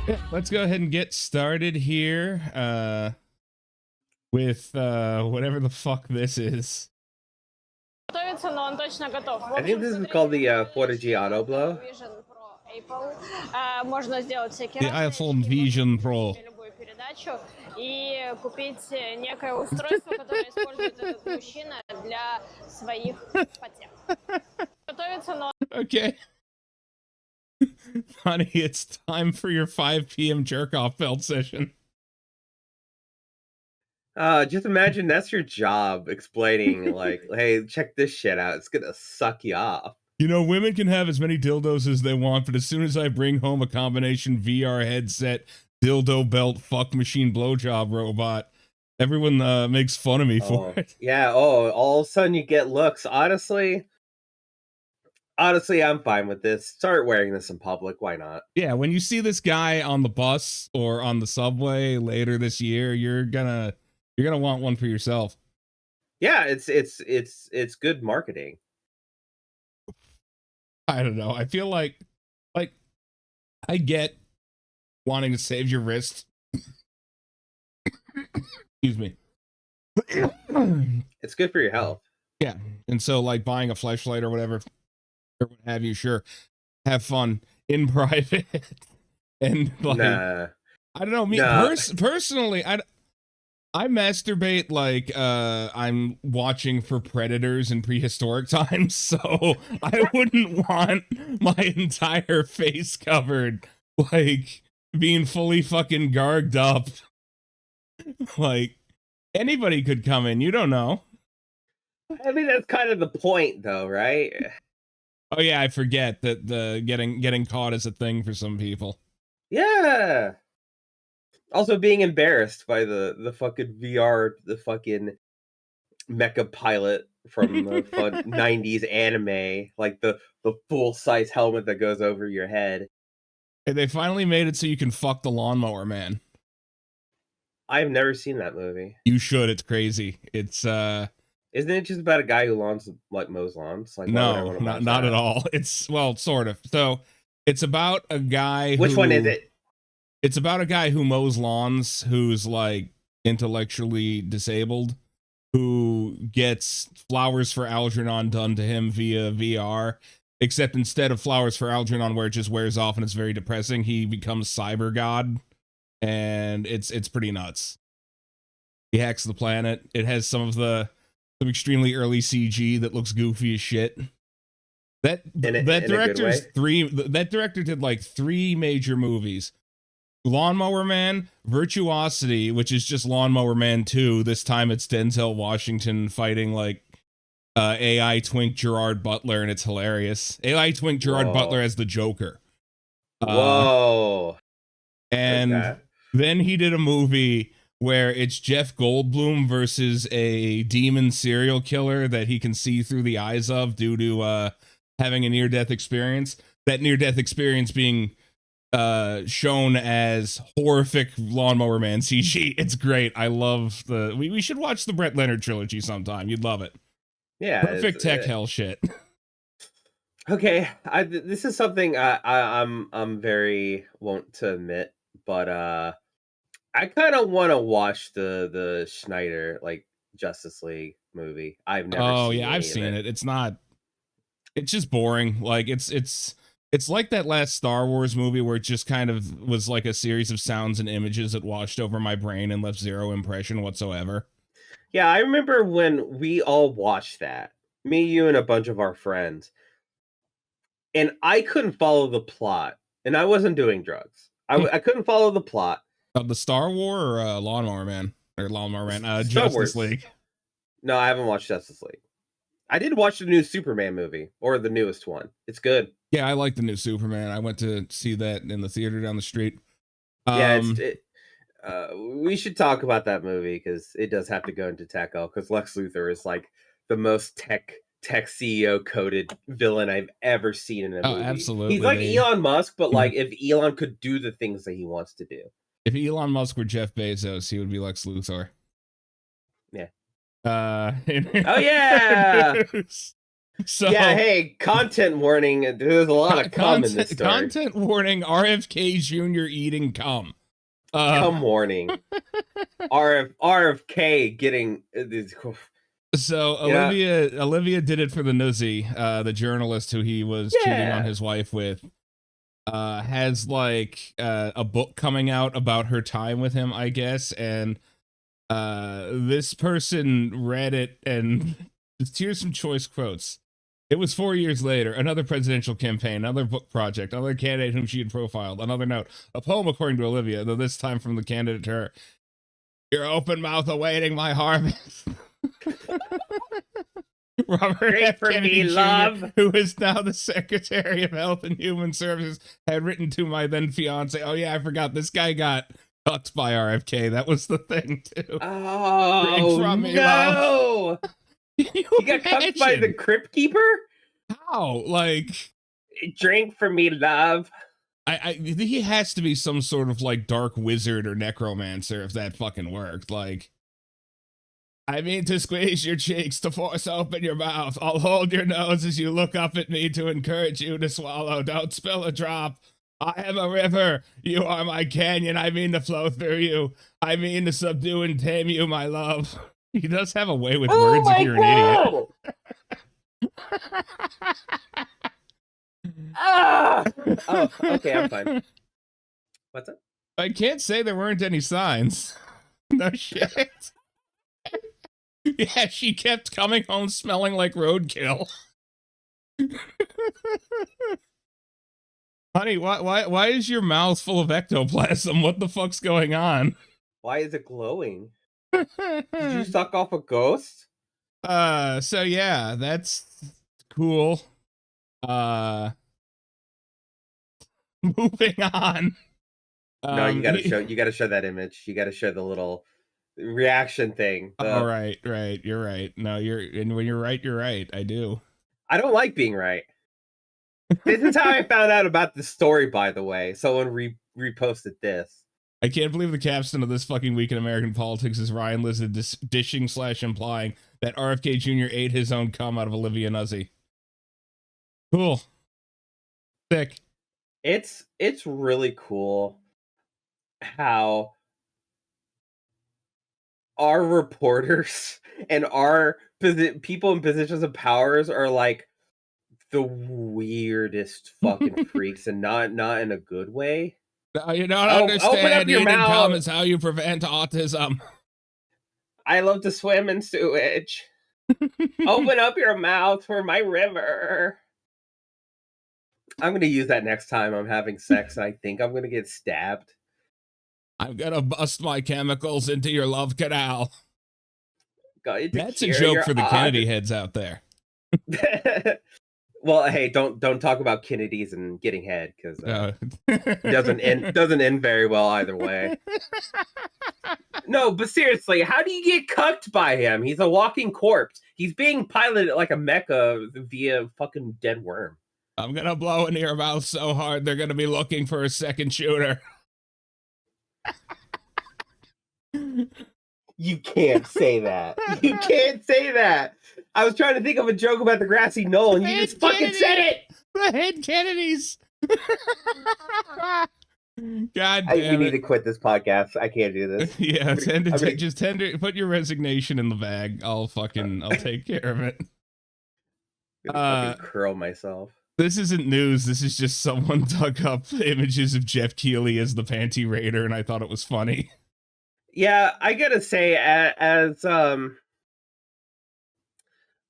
Yeah, let's go ahead and get started here with whatever the fuck this is. Но он точно готов. I think this is called the 4G Auto Blow. Можно сделать всякие The iPhone Vision Pro. любую передачу и купить некое устройство, которое использует этот мужчина для своих потех. Готовится, но... Okay. Honey, it's time for your 5 p.m. jerk-off belt session. Just imagine that's your job, explaining like, hey, check this shit out. It's gonna suck you off. You know, women can have as many dildos as they want, but as soon as I bring home a combination VR headset, dildo belt, fuck machine blowjob robot, everyone makes fun of me for it. Yeah, all of a sudden you get looks. Honestly, I'm fine with this. Start wearing this in public. Why not? Yeah, when you see this guy on the bus or on the subway later this year, you're gonna want one for yourself. Yeah, it's good marketing. I don't know. I feel like I get wanting to save your wrist. Excuse me. It's good for your health. Yeah, and so like buying a fleshlight or whatever, or what have you, sure, have fun in private. And like, nah. I don't know, me personally, I masturbate like I'm watching for predators in prehistoric times, so I wouldn't want my entire face covered, like being fully fucking garged up. Like anybody could come in, you don't know. I mean, that's kind of the point, though, right? Oh yeah, I forget that the getting caught is a thing for some people. Yeah. Also being embarrassed by the fucking VR, the fucking mecha pilot from the fun 90s anime, like the full-size helmet that goes over your head. Hey, they finally made it so you can fuck the lawnmower man. I've never seen that movie. You should, it's crazy. It's Isn't it just about a guy who mows lawns? Like, no, not at all. It's, well, sort of. So it's about a guy Which one is it? It's about a guy who mows lawns, who's like intellectually disabled, who gets Flowers for Algernon done to him via VR, except instead of Flowers for Algernon where it just wears off and it's very depressing, he becomes Cyber God, and it's pretty nuts. He hacks the planet. It has some extremely early CG that looks goofy as shit. That director did like 3 major movies. Lawnmower Man, Virtuosity, which is just Lawnmower Man 2. This time it's Denzel Washington fighting like AI twink Gerard Butler, and it's hilarious. AI twink Gerard Butler as the Joker. Whoa. And then he did a movie where it's Jeff Goldblum versus a demon serial killer that he can see through the eyes of due to having a near-death experience. That near-death experience being shown as horrific Lawnmower Man CG. It's great. I love we should watch the Brett Leonard trilogy sometime. You'd love it. Yeah, perfect tech hell shit. Okay, this is something I'm very wont to admit, but I kind of want to watch the Schneider like Justice League movie. I've never. Oh yeah, I've seen it. It's not. It's just boring. Like it's like that last Star Wars movie where it just kind of was like a series of sounds and images that washed over my brain and left zero impression whatsoever. Yeah, I remember when we all watched that. Me, you, and a bunch of our friends. And I couldn't follow the plot. And I wasn't doing drugs. I couldn't follow the plot. Of the Star Wars or Lawnmower Man? Or Lawnmower Man? Star Justice Wars. League. No, I haven't watched Justice League. I did watch the new Superman movie, or the newest one. It's good. Yeah, I like the new Superman. I went to see that in the theater down the street. Yeah, we should talk about that movie because it does have to go into tech-o, because Lex Luthor is like the most tech CEO coded villain I've ever seen in a movie. Absolutely. He's like Elon Musk, but like if Elon could do the things that he wants to do. If Elon Musk were Jeff Bezos, he would be Lex Luthor. Yeah. Oh yeah. So yeah, hey, content warning. There's a lot of cum in this story. Content warning: RFK Jr. eating cum. Cum warning. RFK getting. So Olivia did it for the Nuzzy, the journalist who he was cheating on his wife with. Has like a book coming out about her time with him, I guess, and this person read it, and here's some choice quotes. It was 4 years later, another presidential campaign, another book project, another candidate whom she had profiled, another note, a poem according to Olivia, though this time from the candidate to her. Your open mouth awaiting my harvest. Robert F. Kennedy Jr., love. Who is now the Secretary of Health and Human Services, had written to my then fiance. Oh yeah, I forgot. This guy got cucked by RFK. That was the thing too. Oh from me, no! He got cucked by the Crypt Keeper. How? Like, drink for me, love. He has to be some sort of like dark wizard or necromancer if that fucking worked. Like, I mean to squeeze your cheeks, to force open your mouth. I'll hold your nose as you look up at me to encourage you to swallow. Don't spill a drop. I am a river. You are my canyon. I mean to flow through you. I mean to subdue and tame you, my love. He does have a way with words if you're an idiot. Oh, okay, I'm fine. What's up? I can't say there weren't any signs. No shit. Yeah, she kept coming home smelling like roadkill. Honey, why is your mouth full of ectoplasm? What the fuck's going on? Why is it glowing? Did you suck off a ghost? So yeah, that's cool. Moving on. No, you gotta show that image. You gotta show the little reaction thing. Oh, right. You're right. No, when you're right, you're right. I do. I don't like being right. This is how I found out about the story, by the way. Someone reposted this. I can't believe the caption of this fucking week in American politics is Ryan Lizard dishing / implying that RFK Jr. ate his own cum out of Olivia Nuzzy. Cool. Sick. It's really cool how our reporters and our people in positions of powers are like the weirdest fucking freaks, and not in a good way. You don't understand. Open up your mouth. Cum is how you prevent autism. I love to swim in sewage. Open up your mouth for my river. I'm going to use that next time I'm having sex. I think I'm going to get stabbed. I'm going to bust my chemicals into your love canal. That's a joke for the Kennedy heads out there. Well, hey, don't talk about Kennedys and getting head, because it doesn't end very well either way. No, but seriously, how do you get cucked by him? He's a walking corpse. He's being piloted like a mecha via fucking dead worm. I'm gonna blow into your mouth so hard they're gonna be looking for a second shooter. You can't say that. You can't say that. I was trying to think of a joke about the grassy knoll, and you just fucking said it. The head Kennedys. God damn it. We need to quit this podcast. I can't do this. Yeah, put your resignation in the bag. I'll take care of it. I'm gonna fucking curl myself. This isn't news. This is just someone dug up images of Jeff Keighley as the Panty Raider, and I thought it was funny. Yeah, I gotta say, as I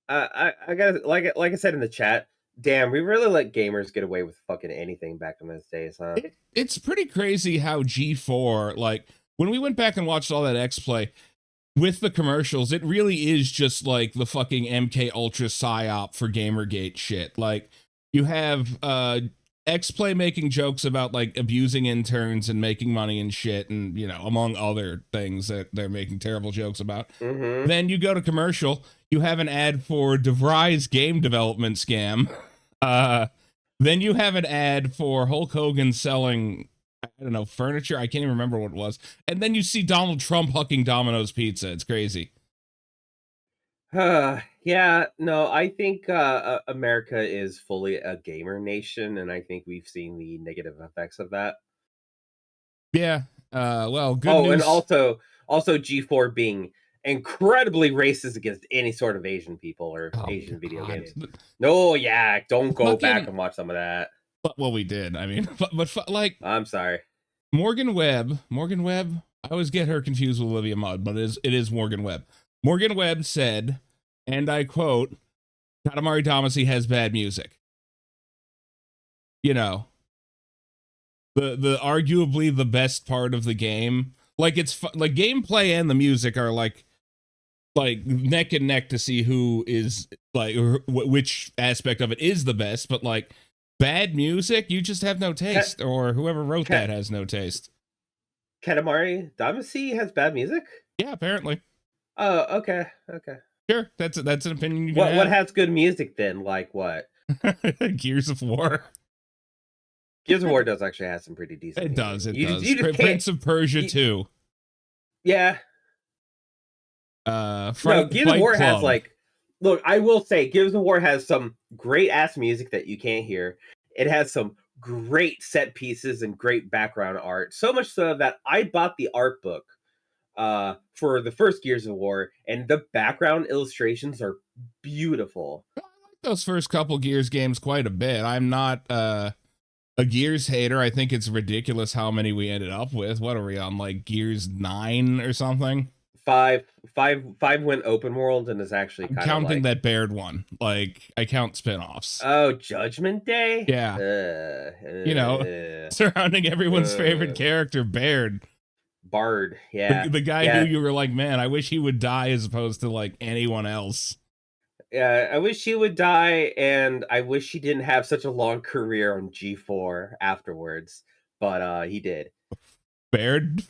gotta like I said in the chat. Damn, we really let gamers get away with fucking anything back in those days, huh? It's pretty crazy how G4, like, when we went back and watched all that X-Play, with the commercials, it really is just like the fucking MK Ultra psyop for Gamergate shit. Like, you have X-Play making jokes about, like, abusing interns and making money and shit, and, you know, among other things that they're making terrible jokes about. Mm-hmm. Then you go to commercial, you have an ad for DeVry's game development scam. Then you have an ad for Hulk Hogan selling, I don't know, furniture. I can't even remember what it was. And then you see Donald Trump hucking Domino's pizza. It's crazy. Yeah, Yeah, no, I think America is fully a gamer nation, and I think we've seen the negative effects of that. Yeah. Well, good Oh, and news. also G4 being incredibly racist against any sort of Asian people or Oh, Asian video God. games. No, yeah, don't go back Fucking, and watch some of that. well, we did. I mean, but like I'm sorry. Morgan Webb. I always get her confused with Olivia Mudd, but it is Morgan Webb. Morgan Webb said, and I quote, "Katamari Damacy has bad music." You know, the arguably the best part of the game. Like like gameplay and the music are like neck and neck to see who is like which aspect of it is the best. But like bad music, you just have no taste, or whoever wrote that has no taste. Katamari Damacy has bad music? Yeah, apparently. Oh, okay. Sure, that's an opinion you can What have. has good music then? Like what? Gears of War. Gears of War does actually have some pretty decent. It does. You just Prince of Persia 2. Yeah. No, Gears of War has like. Look, I will say, Gears of War has some great ass music that you can't hear. It has some great set pieces and great background art. So much so that I bought the art book for the first Gears of War, and the background illustrations are beautiful. I like those first couple Gears games quite a bit. I'm not a Gears hater. I think it's ridiculous how many we ended up with. What are we on, like Gears 9 or something? 5 went open world and is actually kind of counting like, that Baird one. Like I count spinoffs. Oh, Judgment Day? Yeah. You know, surrounding everyone's favorite character, Baird. Bard, yeah. The guy who you were like, man, I wish he would die as opposed to like anyone else. Yeah, I wish he would die, and I wish he didn't have such a long career on G4 afterwards. But he did. Baird?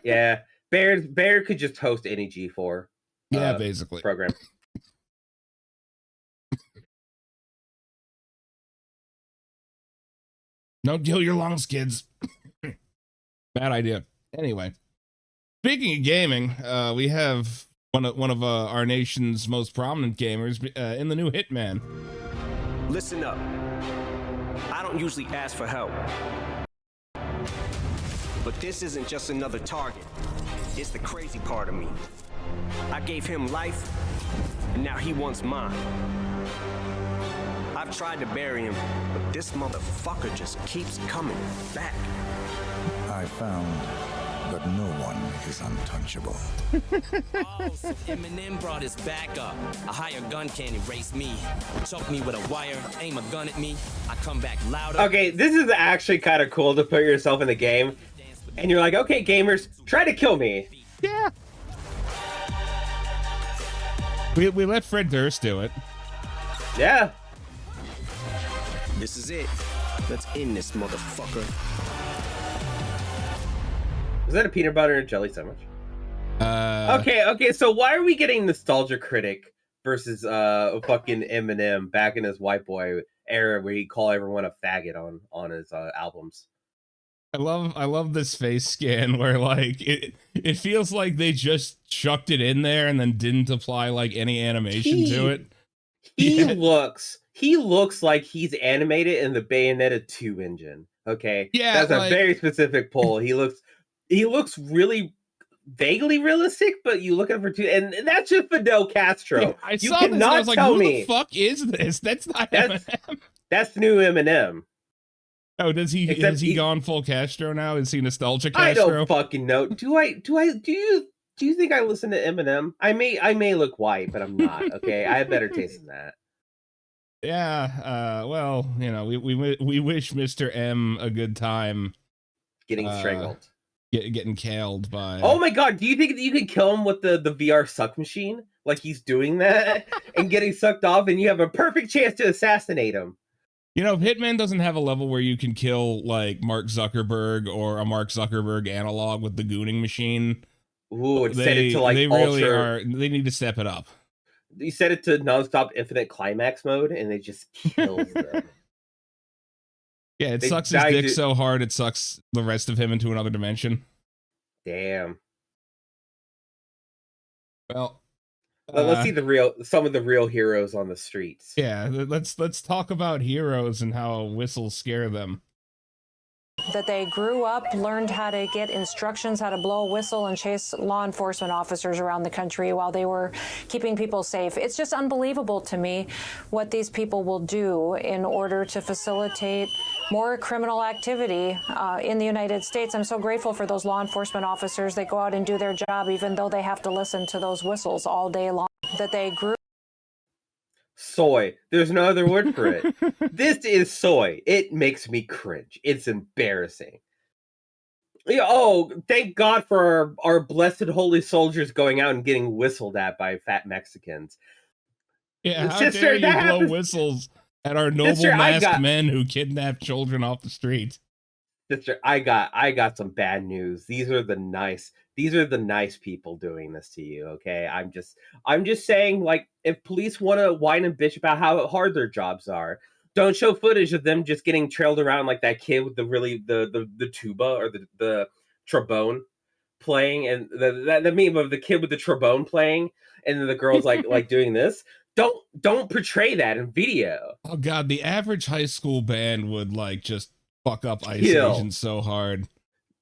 Yeah. Baird could just host any G4 basically program. Don't kill your lungs, kids. Bad idea. Anyway, speaking of gaming, we have one of our nation's most prominent gamers in the new Hitman. Listen up. I don't usually ask for help, but this isn't just another target. It's the crazy part of me. I gave him life, and now he wants mine. I've tried to bury him, but this motherfucker just keeps coming back. I found that no one is untouchable. Oh, so Eminem brought his back up. A higher gun can't erase me. Choke me with a wire, aim a gun at me. I come back louder. Okay, this is actually kind of cool to put yourself in the game. And you're like, okay, gamers, try to kill me. Yeah. We let Fred Durst do it. Yeah. This is it. Let's end this motherfucker. Was that a peanut butter and jelly sandwich? Okay, so why are we getting Nostalgia Critic versus fucking Eminem back in his white boy era where he called everyone a faggot on his albums? I love this face scan where like it feels like they just chucked it in there and then didn't apply like any animation to it. He looks like he's animated in the Bayonetta 2 engine. Okay. Yeah. That's a very specific pull. He looks really vaguely realistic, but you look at for two, and that's just Fidel Castro. Yeah, I saw this and I was like, who the fuck is this? That's not Eminem. That's new Eminem. Oh, has he gone full Castro now? Is he nostalgia Castro? I don't fucking know. Do you think I listen to Eminem? I may look white, but I'm not. Okay, I have better taste than that. Yeah. Well, you know, we wish Mr. M a good time. Getting strangled. Getting killed by. Oh my god! Do you think that you could kill him with the VR suck machine? Like he's doing that and getting sucked off, and you have a perfect chance to assassinate him. You know, Hitman doesn't have a level where you can kill like Mark Zuckerberg or a Mark Zuckerberg analog with the gooning machine. Ooh, and set it to like they really are. They need to step it up. You set it to nonstop infinite climax mode, and it just kills them. Yeah, it sucks his dick so hard it sucks the rest of him into another dimension. Damn. Well, Let's see some of the real heroes on the streets. Yeah, let's talk about heroes and how whistles scare them. That they grew up, learned how to get instructions, how to blow a whistle and chase law enforcement officers around the country while they were keeping people safe. It's just unbelievable to me what these people will do in order to facilitate more criminal activity in the United States. I'm so grateful for those law enforcement officers that go out and do their job, even though they have to listen to those whistles all day long. That they grew. Soy. There's no other word for it. This is soy. It makes me cringe. It's embarrassing. Yeah, oh, thank God for our blessed holy soldiers going out and getting whistled at by fat Mexicans. Yeah, how Sister, dare you that blow happens- whistles at our noble Sister, masked men who kidnap children off the street? Sister, I got some bad news. These are the nice people doing this to you, okay? I'm just saying, like, if police want to whine and bitch about how hard their jobs are, don't show footage of them just getting trailed around like that kid with the tuba or the trombone playing, and the meme of the kid with the trombone playing, and then the girl's like doing this. Don't portray that in video. Oh god, the average high school band would like just fuck up Ice Kill. Agents so hard.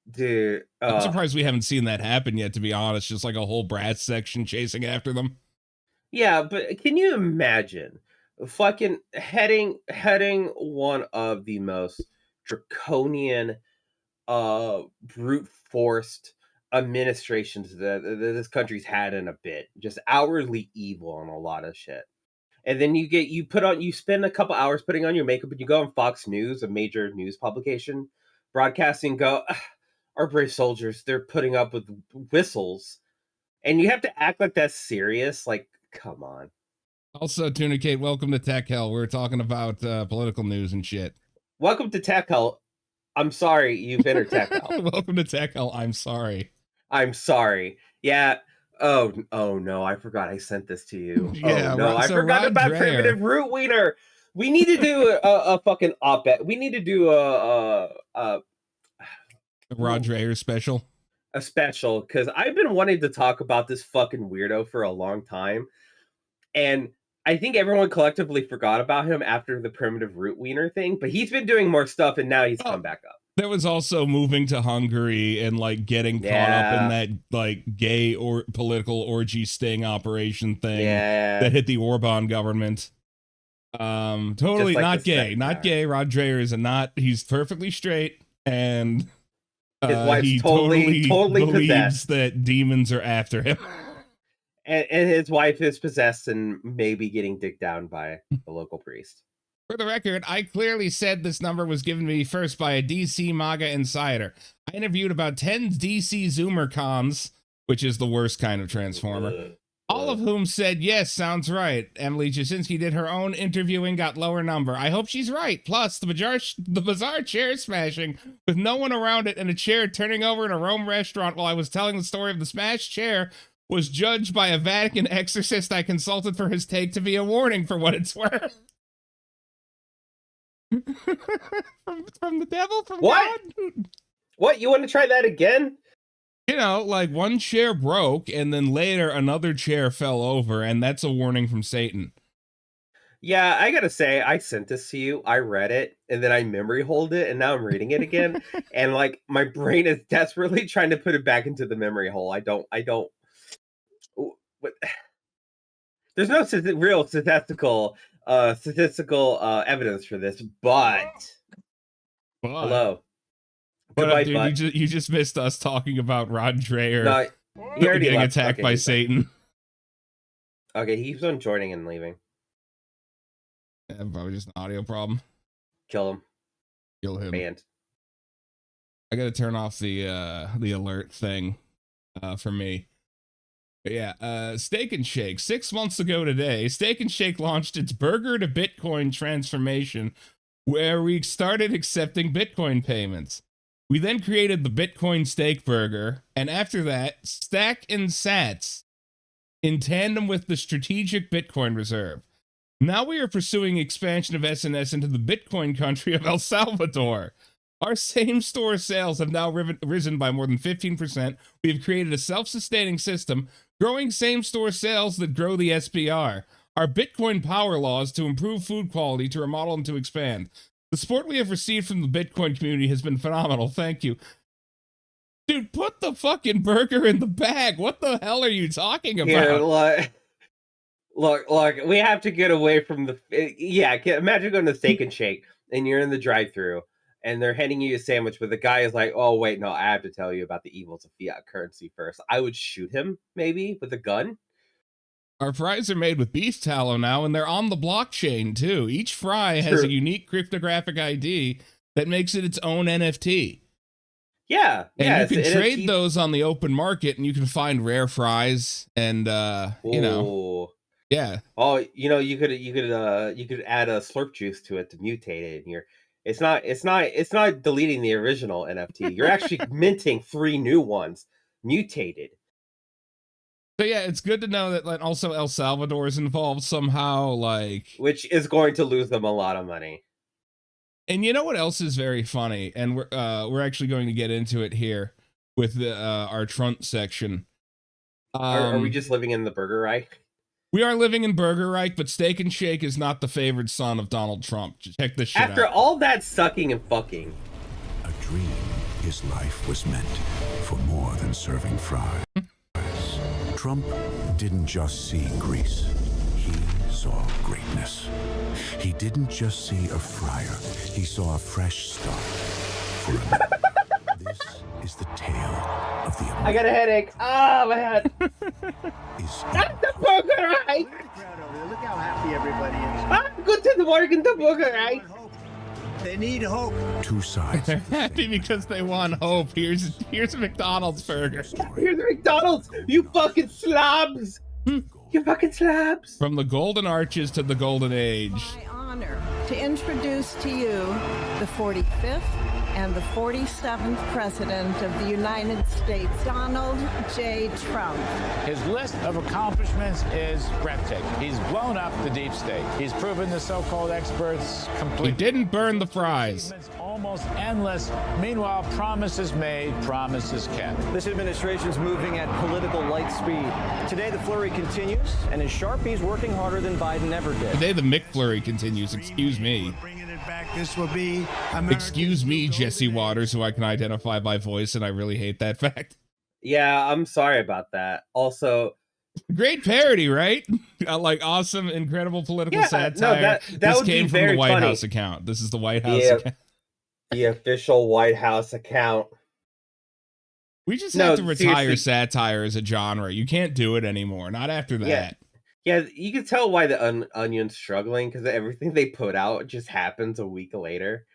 Dude, I'm surprised we haven't seen that happen yet, to be honest. Just like a whole brass section chasing after them. yeah, but can you imagine fucking heading one of the most draconian, brute forced administrations that this country's had in a bit, just outwardly evil on a lot of shit. And then you spend a couple hours putting on your makeup and you go on Fox News, a major news publication, broadcasting, go, our brave soldiers, they're putting up with whistles. And you have to act like that's serious. Like, come on. Also, Tunicate, welcome to Tech Hell. We're talking about political news and shit. Welcome to Tech Hell. I'm sorry you've entered Tech Hell. Welcome to Tech Hell. I'm sorry. I'm sorry. Yeah. Oh no, I forgot I sent this to you. Yeah, oh no, I forgot Rod about Dreher. primitive root wiener. We need to do a fucking op-ed. We need to do a Rod Dreher special. a special, because I've been wanting to talk about this fucking weirdo for a long time, and I think everyone collectively forgot about him after the primitive root wiener thing. But he's been doing more stuff, and now he's come back up. There was also moving to Hungary and like getting caught up in that like gay or political orgy sting operation thing that hit the Orban government. Totally Just like not the gay, second not time. gay. Rod Dreher is he's perfectly straight, and His wife's he totally believes possessed. that demons are after him. And his wife is possessed and maybe getting dicked down by the local priest. For the record, I clearly said this number was given to me first by a DC Maga insider. I interviewed about 10 DC Zoomer cons, which is the worst kind of transformer, all of whom said, yes, sounds right. Emily Jasinski did her own interviewing, got lower number. I hope she's right. Plus, the bizarre chair smashing with no one around it and a chair turning over in a Rome restaurant while I was telling the story of the smashed chair was judged by a Vatican exorcist I consulted for his take to be a warning for what it's worth. from the devil? From What? God? What? You want to try that again? You know, like one chair broke and then later another chair fell over, and that's a warning from Satan. Yeah, I gotta say, I sent this to you. I read it, and then I memory hold it, and now I'm reading it again. And like my brain is desperately trying to put it back into the memory hole. I don't. What? There's no real statistical evidence for this, but hello. What Goodbye, up, dude? bud. You just missed us talking about Rod Dreher No, he already getting left. attacked Okay, by he's back. Satan. Okay, he keeps on joining and leaving. Yeah, probably just an audio problem. Kill him. Kill him. Banned. I gotta turn off the alert thing for me. But yeah, Steak and Shake. 6 months ago today, Steak and Shake launched its burger to Bitcoin transformation, where we started accepting Bitcoin payments. We then created the Bitcoin Steak Burger, and after that, Stack and Sats in tandem with the Strategic Bitcoin Reserve. Now we are pursuing expansion of SNS into the Bitcoin country of El Salvador. Our same-store sales have now risen by more than 15%. We've created a self-sustaining system, growing same-store sales that grow the SPR. Our Bitcoin power laws to improve food quality, to remodel, and to expand. The support we have received from the Bitcoin community has been phenomenal. Thank you. Dude, put the fucking burger in the bag. What the hell are you talking about? Here, look, we have to get away from the... Yeah, imagine going to Steak and Shake, and you're in the drive-thru, and they're handing you a sandwich, but the guy is like, oh, wait, no, I have to tell you about the evils of fiat currency first. I would shoot him, maybe, with a gun. Our fries are made with beef tallow now, and they're on the blockchain, too. Each fry has a unique cryptographic ID that makes it its own NFT. Yeah. And you can trade those on the open market, and you can find rare fries, and, you know. Yeah. Oh, you know, you could add a slurp juice to it to mutate it, and it's not deleting the original NFT. You're actually minting 3 new ones, mutated. So yeah, it's good to know that also El Salvador is involved somehow, which is going to lose them a lot of money. And you know what else is very funny, and we're actually going to get into it here with our Trump section. Are we just living in the Burger Reich? We are living in Burger Reich, but Steak and Shake is not the favored son of Donald Trump. Check this shit out. After all that sucking and fucking. A dream his life was meant for more than serving fries. Trump didn't just see Greece. He saw greatness. He didn't just see a fryer. He saw a fresh start for America. This is the tale of the American. I got a headache. Ah, my head. Not the Burger Reich. Look how happy everybody is. Ah, good to the working the Burger Reich. They need hope. Two sides. They're happy because they want hope. Here's a McDonald's burger. Here's McDonald's. You fucking slobs. You fucking slobs. From the Golden Arches to the Golden Age. My honor to introduce to you the 45th and the 47th President of the United States, Donald J. Trump. His list of accomplishments is breathtaking. He's blown up the deep state. He's proven the so-called experts complete. He didn't burn the fries. Almost endless. Meanwhile, promises made, promises kept. This administration's moving at political light speed. Today, the flurry continues, and his Sharpie's working harder than Biden ever did. Today, the McFlurry continues. Excuse me. This will be Excuse me, Jesse Waters, who I can identify by voice, and I really hate that fact. Yeah, I'm sorry about that. Also, great parody, right? Awesome, incredible political satire. No, that this would came be from very the White funny. House account. This is the White House account. The official White House account. We just have to retire satire as a genre. You can't do it anymore. Not after that. Yeah, you can tell why the Onion's struggling, because everything they put out just happens a week later.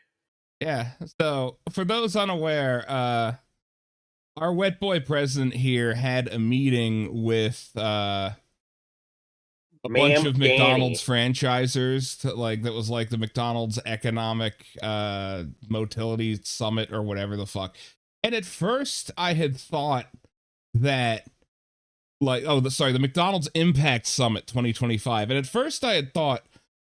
Yeah, so for those unaware, our wet boy president here had a meeting with a bunch of McDonald's franchisers that was like the McDonald's Economic Motility Summit or whatever the fuck. And at first I had thought that the McDonald's Impact Summit 2025. And at first I had thought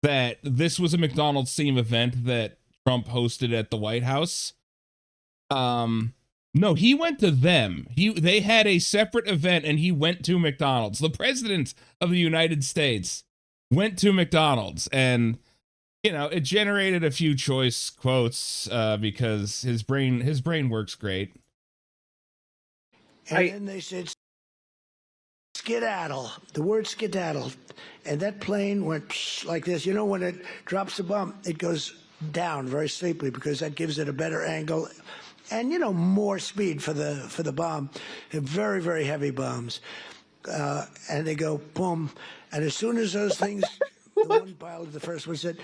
that this was a McDonald's theme event that Trump hosted at the White House. No, he went to them. They had a separate event and he went to McDonald's. The president of the United States went to McDonald's, and it generated a few choice quotes because his brain works great. And then they said skedaddle, the word skedaddle, and that plane went like this. When it drops a bomb, it goes down very sleepily because that gives it a better angle and more speed for the bomb. They're very, very heavy bombs, and they go boom. And as soon as those things, the one pilot, the first one said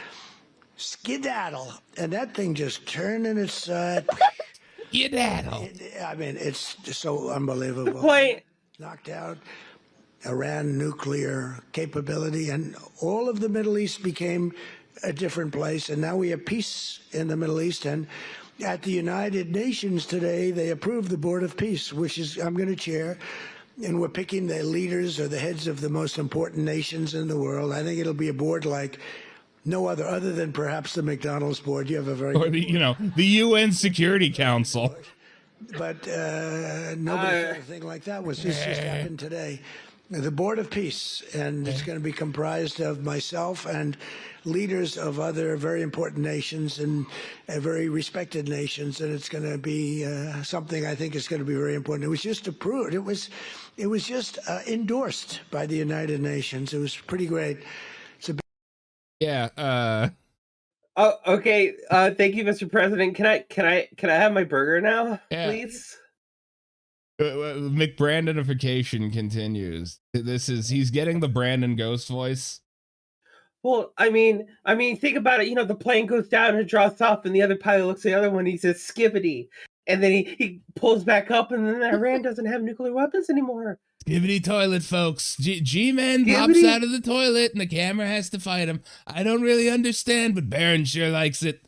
skedaddle, and that thing just turned in its skedaddle. I mean, it's just so unbelievable. Knocked out Iran nuclear capability, and all of the Middle East became a different place, and now we have peace in the Middle East. And at the United Nations today, they approved the Board of Peace, which is I'm going to chair, and we're picking the leaders or the heads of the most important nations in the world. I think it'll be a board like No other than perhaps the McDonald's board. You have a very or the UN Security Council. But nobody said anything like that. This just happened today. The Board of Peace, and it's going to be comprised of myself and leaders of other very important nations and very respected nations, and it's going to be something I think is going to be very important. It was just approved. It was just endorsed by the United Nations. It was pretty great. Yeah. Oh, okay. Thank you, Mr. President. Can I have my burger now, please? McBrandonification continues. He's getting the Brandon Ghost voice. Well, I mean, think about it. The plane goes down and drops off, and the other pilot looks at the other one. And he says "skibbity," and then he pulls back up, and then Iran doesn't have nuclear weapons anymore. Skibbity toilet, folks. G-Man pops out of the toilet, and the camera has to fight him. I don't really understand, but Baron sure likes it.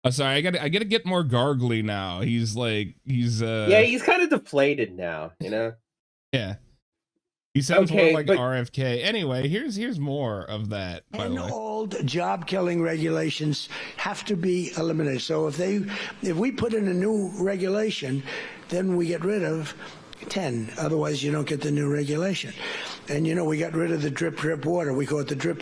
Oh, sorry, I gotta get more gargly now. He's he's kind of deflated now, Yeah. He sounds more like RFK. Anyway, here's more of that. By the way, old job-killing regulations have to be eliminated. So if we put in a new regulation, then we get rid of 10. Otherwise, you don't get the new regulation. And we got rid of the drip water. We call it the drip,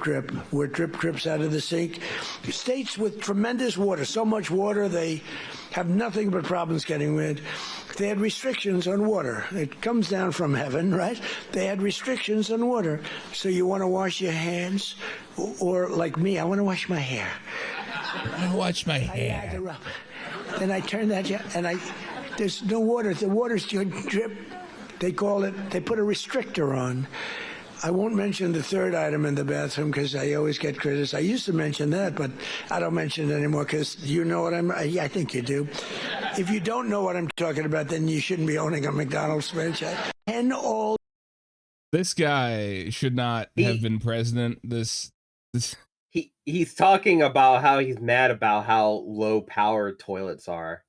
where drip drips out of the sink. States with tremendous water, so much water they have nothing but problems getting rid. They had restrictions on water. It comes down from heaven, right? They had restrictions on water. So you want to wash your hands, or like me, I want to wash my hair. I want to wash my hair. Then I turn that, and there's no water. The water's drip. They call it, they put a restrictor on. I won't mention the third item in the bathroom because I always get criticized. I used to mention that, but I don't mention it anymore because you know what I think you do. If you don't know what I'm talking about, then you shouldn't be owning a McDonald's franchise. This guy should not have been president. He's talking about how he's mad about how low power toilets are.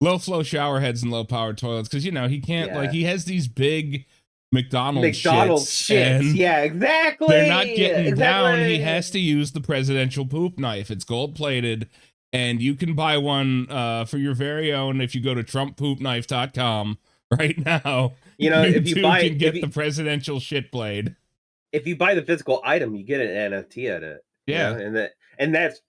Low flow shower heads and low power toilets, because he can't he has these big McDonald's shits. Yeah, exactly. They're not getting down. He has to use the presidential poop knife. It's gold plated, and you can buy one for your very own if you go to TrumpPoopKnife.com right now. If you can get the presidential shit blade. If you buy the physical item, you get an NFT at it. Yeah, and that's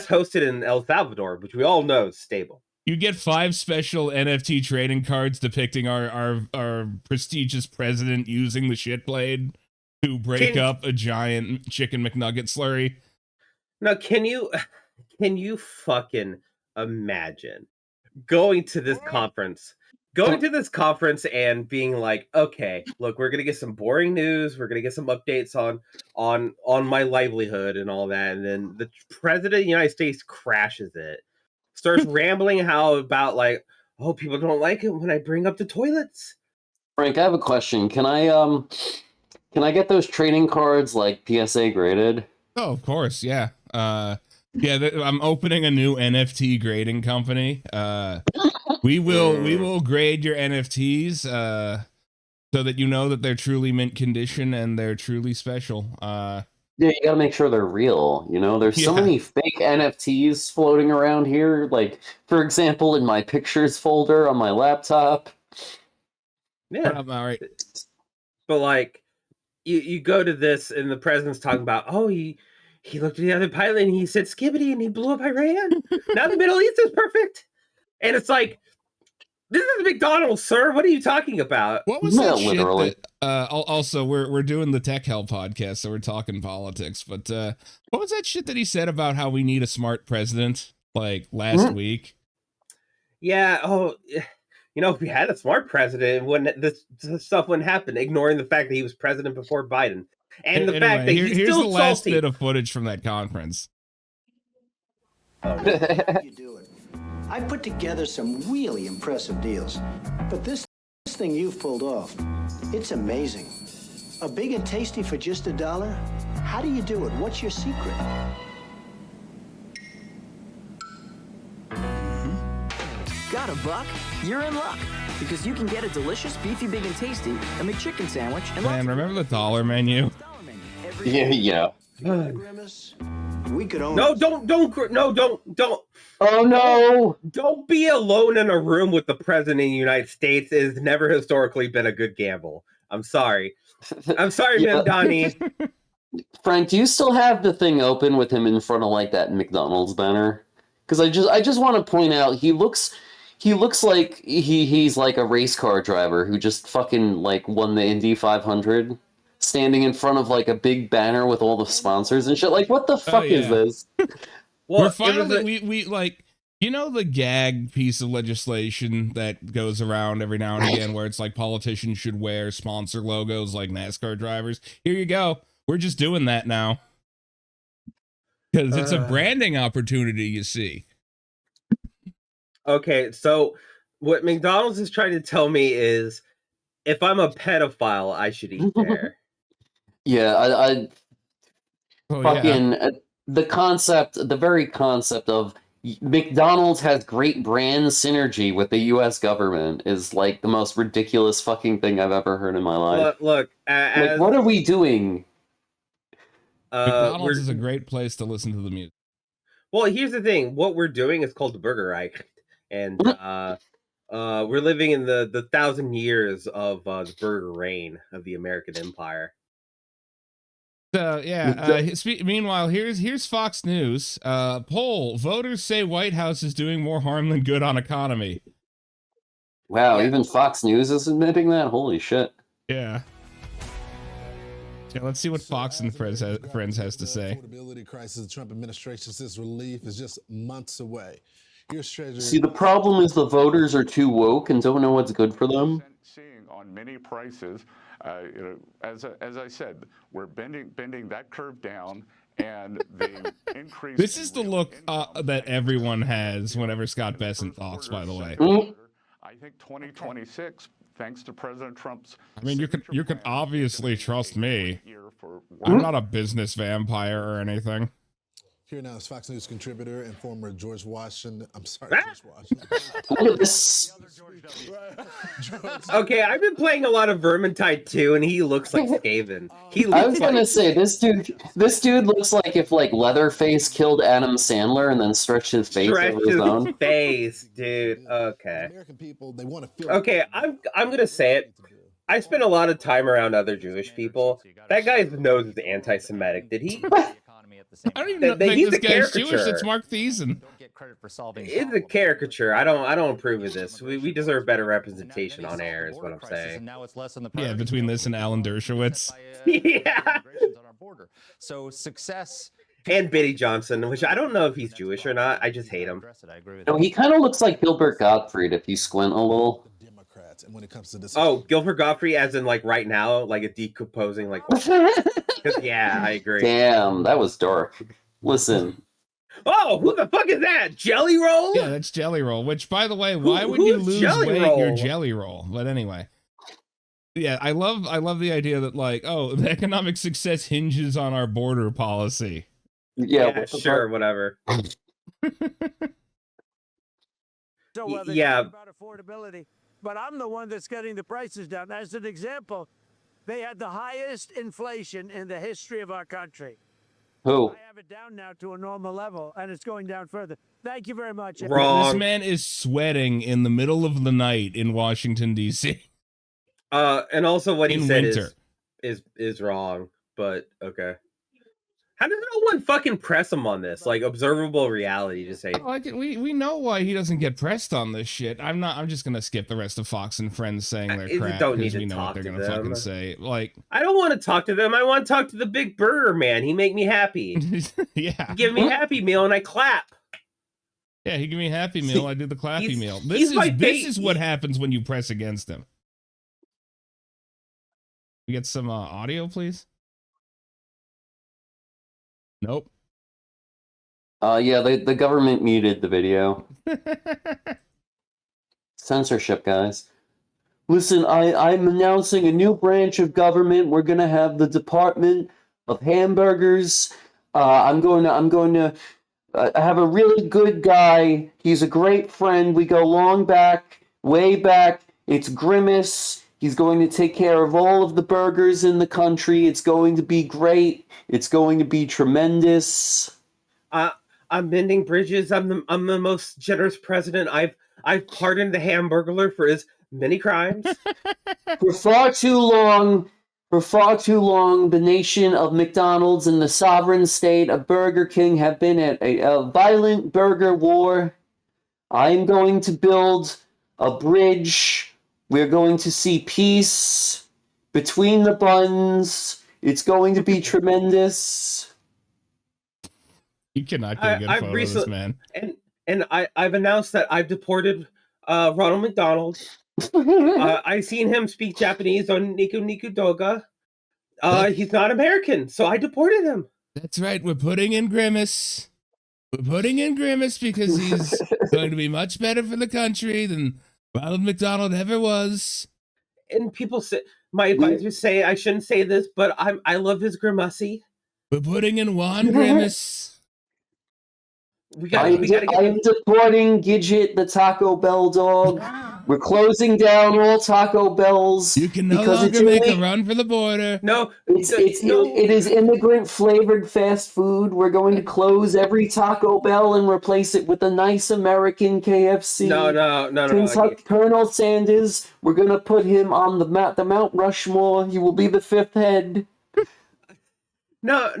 hosted in El Salvador, which we all know is stable. You get 5 special NFT trading cards depicting our prestigious president using the shit blade to break up a giant chicken McNugget slurry. Now, can you fucking imagine going to this conference and being like, okay, look, we're gonna get some boring news, we're gonna get some updates on my livelihood and all that, and then the president of the United States crashes it. Starts rambling about people don't like it when I bring up the toilets. Frank, I have a question. Can I get those trading cards PSA graded? Oh, of course, yeah. I'm opening a new NFT grading company. We will grade your NFTs so that you know that they're truly mint condition and they're truly special. Yeah, you gotta make sure they're real. There's so many fake NFTs floating around here. For example, in my pictures folder on my laptop. Yeah, all right. But you go to this, and the president's talking about, he looked at the other pilot and he said "skibbity" and he blew up Iran. Now the Middle East is perfect, and it's like, this is McDonald's, sir. What are you talking about? What was that shit that, also, we're doing the Tech Hell podcast, so we're talking politics. But what was that shit that he said about how we need a smart president, last week? Yeah. Oh, if we had a smart president, this stuff wouldn't happen. Ignoring the fact that he was president before Biden, and the fact that he's here's still the last salty. bit of footage from that conference. You do it. I put together some really impressive deals, but this thing you've pulled off, it's amazing. A big and tasty for just $1? How do you do it? What's your secret? Got a buck? You're in luck, because you can get a delicious beefy big and tasty, a McChicken sandwich, and Man, remember the dollar menu? Yeah. Grimace, we could own No, it. don't. Oh no! Don't be alone in a room with the president of the United States. It has never historically been a good gamble. I'm sorry. I'm sorry, Yeah. Mamdani. Frank, do you still have the thing open with him in front of like that McDonald's banner? Because I just want to point out he looks like he's like a race car driver who just fucking like won the Indy 500, standing in front of like a big banner with all the sponsors and shit. Like, what the fuck is this? Well, We're finally we like, you know, the gag piece of legislation that goes around every now and again where it's like politicians should wear sponsor logos like NASCAR drivers. Here you go. We're just doing that now. Because it's a branding opportunity, you see. Okay, so what McDonald's is trying to tell me is if I'm a pedophile, I should eat there. Yeah, I Oh, fucking the very concept of McDonald's has great brand synergy with the U.S. government is like the most ridiculous fucking thing I've ever heard in my life. Look, like, what are we doing? McDonald's is a great place to listen to the music. Well, here's the thing. What we're doing is called the Burger Reich, and we're living in the 1,000 years of the burger reign of the American Empire. So meanwhile, here's Fox News. Poll: voters say White House is doing more harm than good on economy. Wow, even Fox News is admitting that? Holy shit. Yeah. Yeah, let's see what Fox and Friends has to say. Affordability crisis, the Trump administration says relief is just months away. Here's Treasury. See, the problem is the voters are too woke and don't know what's good for them. Seeing on many prices, as I said, we're bending that curve down, and the increase. This is the look that everyone has whenever Scott Bessent talks. By the way, I think 2026. Thanks to President Trump's. I mean, you can obviously trust me. I'm not a business vampire or anything. Here now is Fox News contributor and former George Washington. I'm sorry, George Washington. Okay, I've been playing a lot of Vermintide 2, and he looks like Skaven. I was gonna say this dude looks like if like Leatherface killed Adam Sandler and then stretched his face over his own face, dude. Okay. American people, they want to feel. Okay, I'm gonna say it. I spent a lot of time around other Jewish people. That guy's nose is anti-Semitic. Did he? I don't even think this guy's Jewish. It's Mark Thiessen. It's a caricature. I don't approve of this. We deserve better representation on air, is what I'm saying. Yeah, between this and Alan Dershowitz. Yeah. So success. And Biddy Johnson, which I don't know if he's Jewish or not. I just hate him. No, he kind of looks like Gilbert Gottfried if you squint a little. And when it comes to this, Gilbert Gottfried, as in like right now, like a decomposing, like. Yeah, I agree. Damn, that was dark. Listen. Oh, who the fuck is that? Jelly Roll? Yeah, that's Jelly Roll. Which, by the way, why would you lose weight? Your Jelly Roll. But anyway, yeah, I love the idea that like, oh, the economic success hinges on our border policy. Yeah, sure, whatever. So yeah. About affordability, but I'm the one that's getting the prices down. As an example, they had the highest inflation in the history of our country. Who? I have it down now to a normal level, and it's going down further. Thank you very much. Wrong. This man is sweating in the middle of the night in Washington, D.C. And also what he In said winter. is wrong, but okay. How does no one fucking press him on this? Like observable reality, just say. Like we know why he doesn't get pressed on this shit. I'm just gonna skip the rest of Fox and Friends saying their crap don't need because to we know what talk they're to gonna them. fucking say. Like, I don't want to talk to them. I want to talk to the Big Burger Man. He make me happy. Yeah. Give me Happy Meal and I clap. Yeah, he give me a Happy Meal. I do the Clappy he's- Meal. he's This is what happens when you press against him. We get some audio, please. Nope. Yeah, the government muted the video. Censorship, guys. Listen, I'm announcing a new branch of government. We're gonna have the Department of Hamburgers. I'm going to have a really good guy. He's a great friend. We go long back, way back. It's Grimace. He's going to take care of all of the burgers in the country. It's going to be great. It's going to be tremendous. I'm mending bridges. I'm the most generous president. I've pardoned the Hamburglar for his many crimes. For far too long, the nation of McDonald's and the sovereign state of Burger King have been at a violent burger war. I'm going to build a bridge. We're going to see peace between the buns. It's going to be tremendous. You cannot get a good photo of this man. And I've announced that I've deported Ronald McDonald. I've seen him speak Japanese on Niku Niku Doga. He's not American, so I deported him. That's right. We're putting in Grimace. We're putting in Grimace because he's going to be much better for the country than Ronald McDonald ever was. And people say, my advisors say I shouldn't say this, but I love his grimace. We're putting in Juan Grimace. I am deporting Gidget, the Taco Bell dog. We're closing down all Taco Bells. You can no longer make a run for the border. No, it is immigrant flavored fast food. We're going to close every Taco Bell and replace it with a nice American KFC. No. Colonel Sanders, we're going to put him on the Mount Rushmore. He will be the fifth head. No.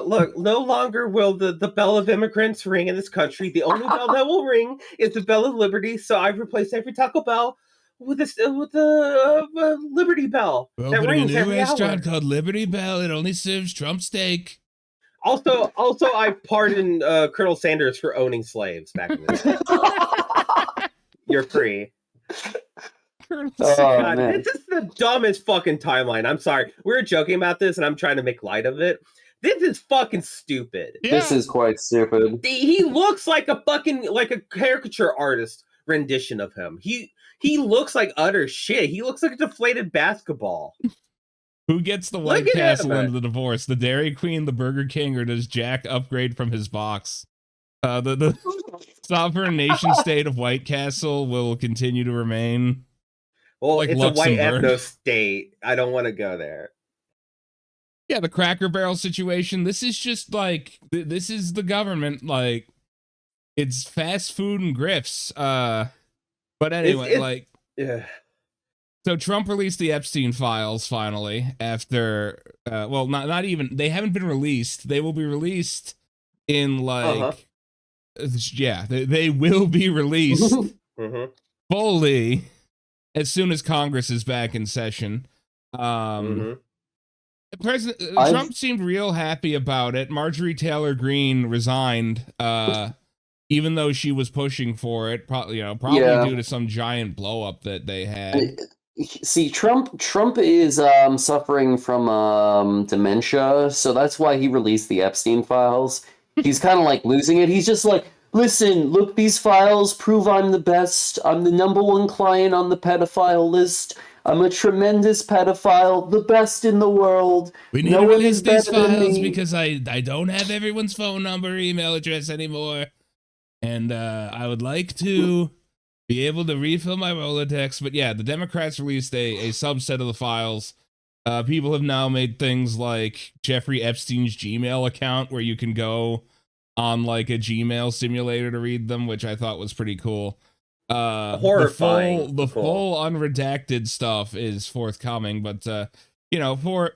Look, no longer will the bell of immigrants ring in this country. The only bell that will ring is the bell of liberty. So I've replaced every Taco Bell with a Liberty Bell. We're that opening rings a new every restaurant hour. called Liberty Bell. It only serves Trump steak. Also, I pardoned Colonel Sanders for owning slaves back in the day. You're free. God, this is the dumbest fucking timeline. I'm sorry. We were joking about this, and I'm trying to make light of it. This is fucking stupid. Yeah. This is quite stupid. He looks like a caricature artist rendition of him. He looks like utter shit. He looks like a deflated basketball. Who gets the White Castle into the divorce? The Dairy Queen, the Burger King, or does Jack upgrade from his box? The sovereign nation state of White Castle will continue to remain. Well, like it's Luxembourg. A white ethno state. I don't want to go there. Yeah, the Cracker Barrel situation. This is just like this is the government. Like it's fast food and grifts. But anyway, yeah. So Trump released the Epstein files finally after. Well, not even. They haven't been released. They will be released in like. Yeah, they will be released fully. As soon as Congress is back in session. President Trump seemed real happy about it. Marjorie Taylor Greene resigned, even though she was pushing for it, probably due to some giant blow up that they had. See, Trump is suffering from dementia, so that's why he released the Epstein files. He's kind of like losing it. He's just like, listen, look, these files prove I'm the best. I'm the #1 client on the pedophile list. I'm a tremendous pedophile, the best in the world. We need to release these files because I don't have everyone's phone number, email address anymore. And I would like to be able to refill my Rolodex. But yeah, the Democrats released a subset of the files. People have now made things like Jeffrey Epstein's Gmail account where you can go on like a Gmail simulator to read them, which I thought was pretty cool. Horrifying. The full unredacted stuff is forthcoming, but for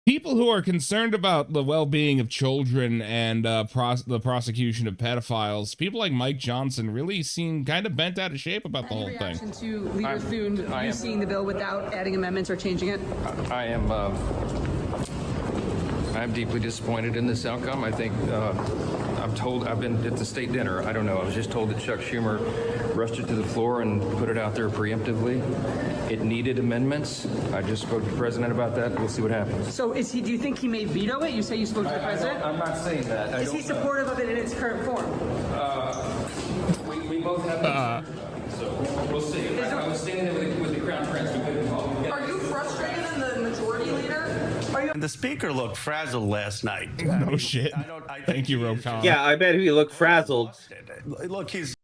people who are concerned about the well-being of children and the prosecution of pedophiles, people like Mike Johnson really seem kind of bent out of shape about the whole thing. To Leader Thune, seeing the bill without adding amendments or changing it? I'm deeply disappointed in this outcome. I think I've been at the state dinner. I don't know. I was just told that Chuck Schumer rushed it to the floor and put it out there preemptively. It needed amendments. I just spoke to the president about that. We'll see what happens. So do you think he may veto it? You say you spoke to the president? I'm not saying that. Is he supportive of it in its current form? We both have so we'll see. I was standing there with the Crown Prince. We couldn't talk. Are you frustrated in the majority leader? And the speaker looked frazzled last night. No shit. Thank you, Rokan. Yeah, I bet he looked frazzled. Look, It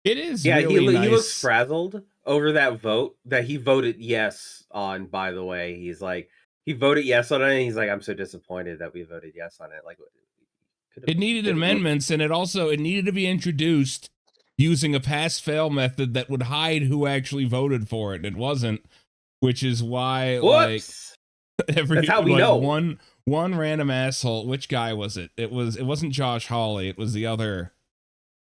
is. Yeah, really nice. he looks frazzled. over that vote that he voted yes on. By the way, he's like, he voted yes on it, and he's like, I'm so disappointed that we voted yes on it. Like, it needed amendments, and it needed to be introduced using a pass-fail method that would hide who actually voted for it. It wasn't, which is why whoops. Like That's how we know. One random asshole. Which guy was it? It wasn't Josh Hawley. It was the other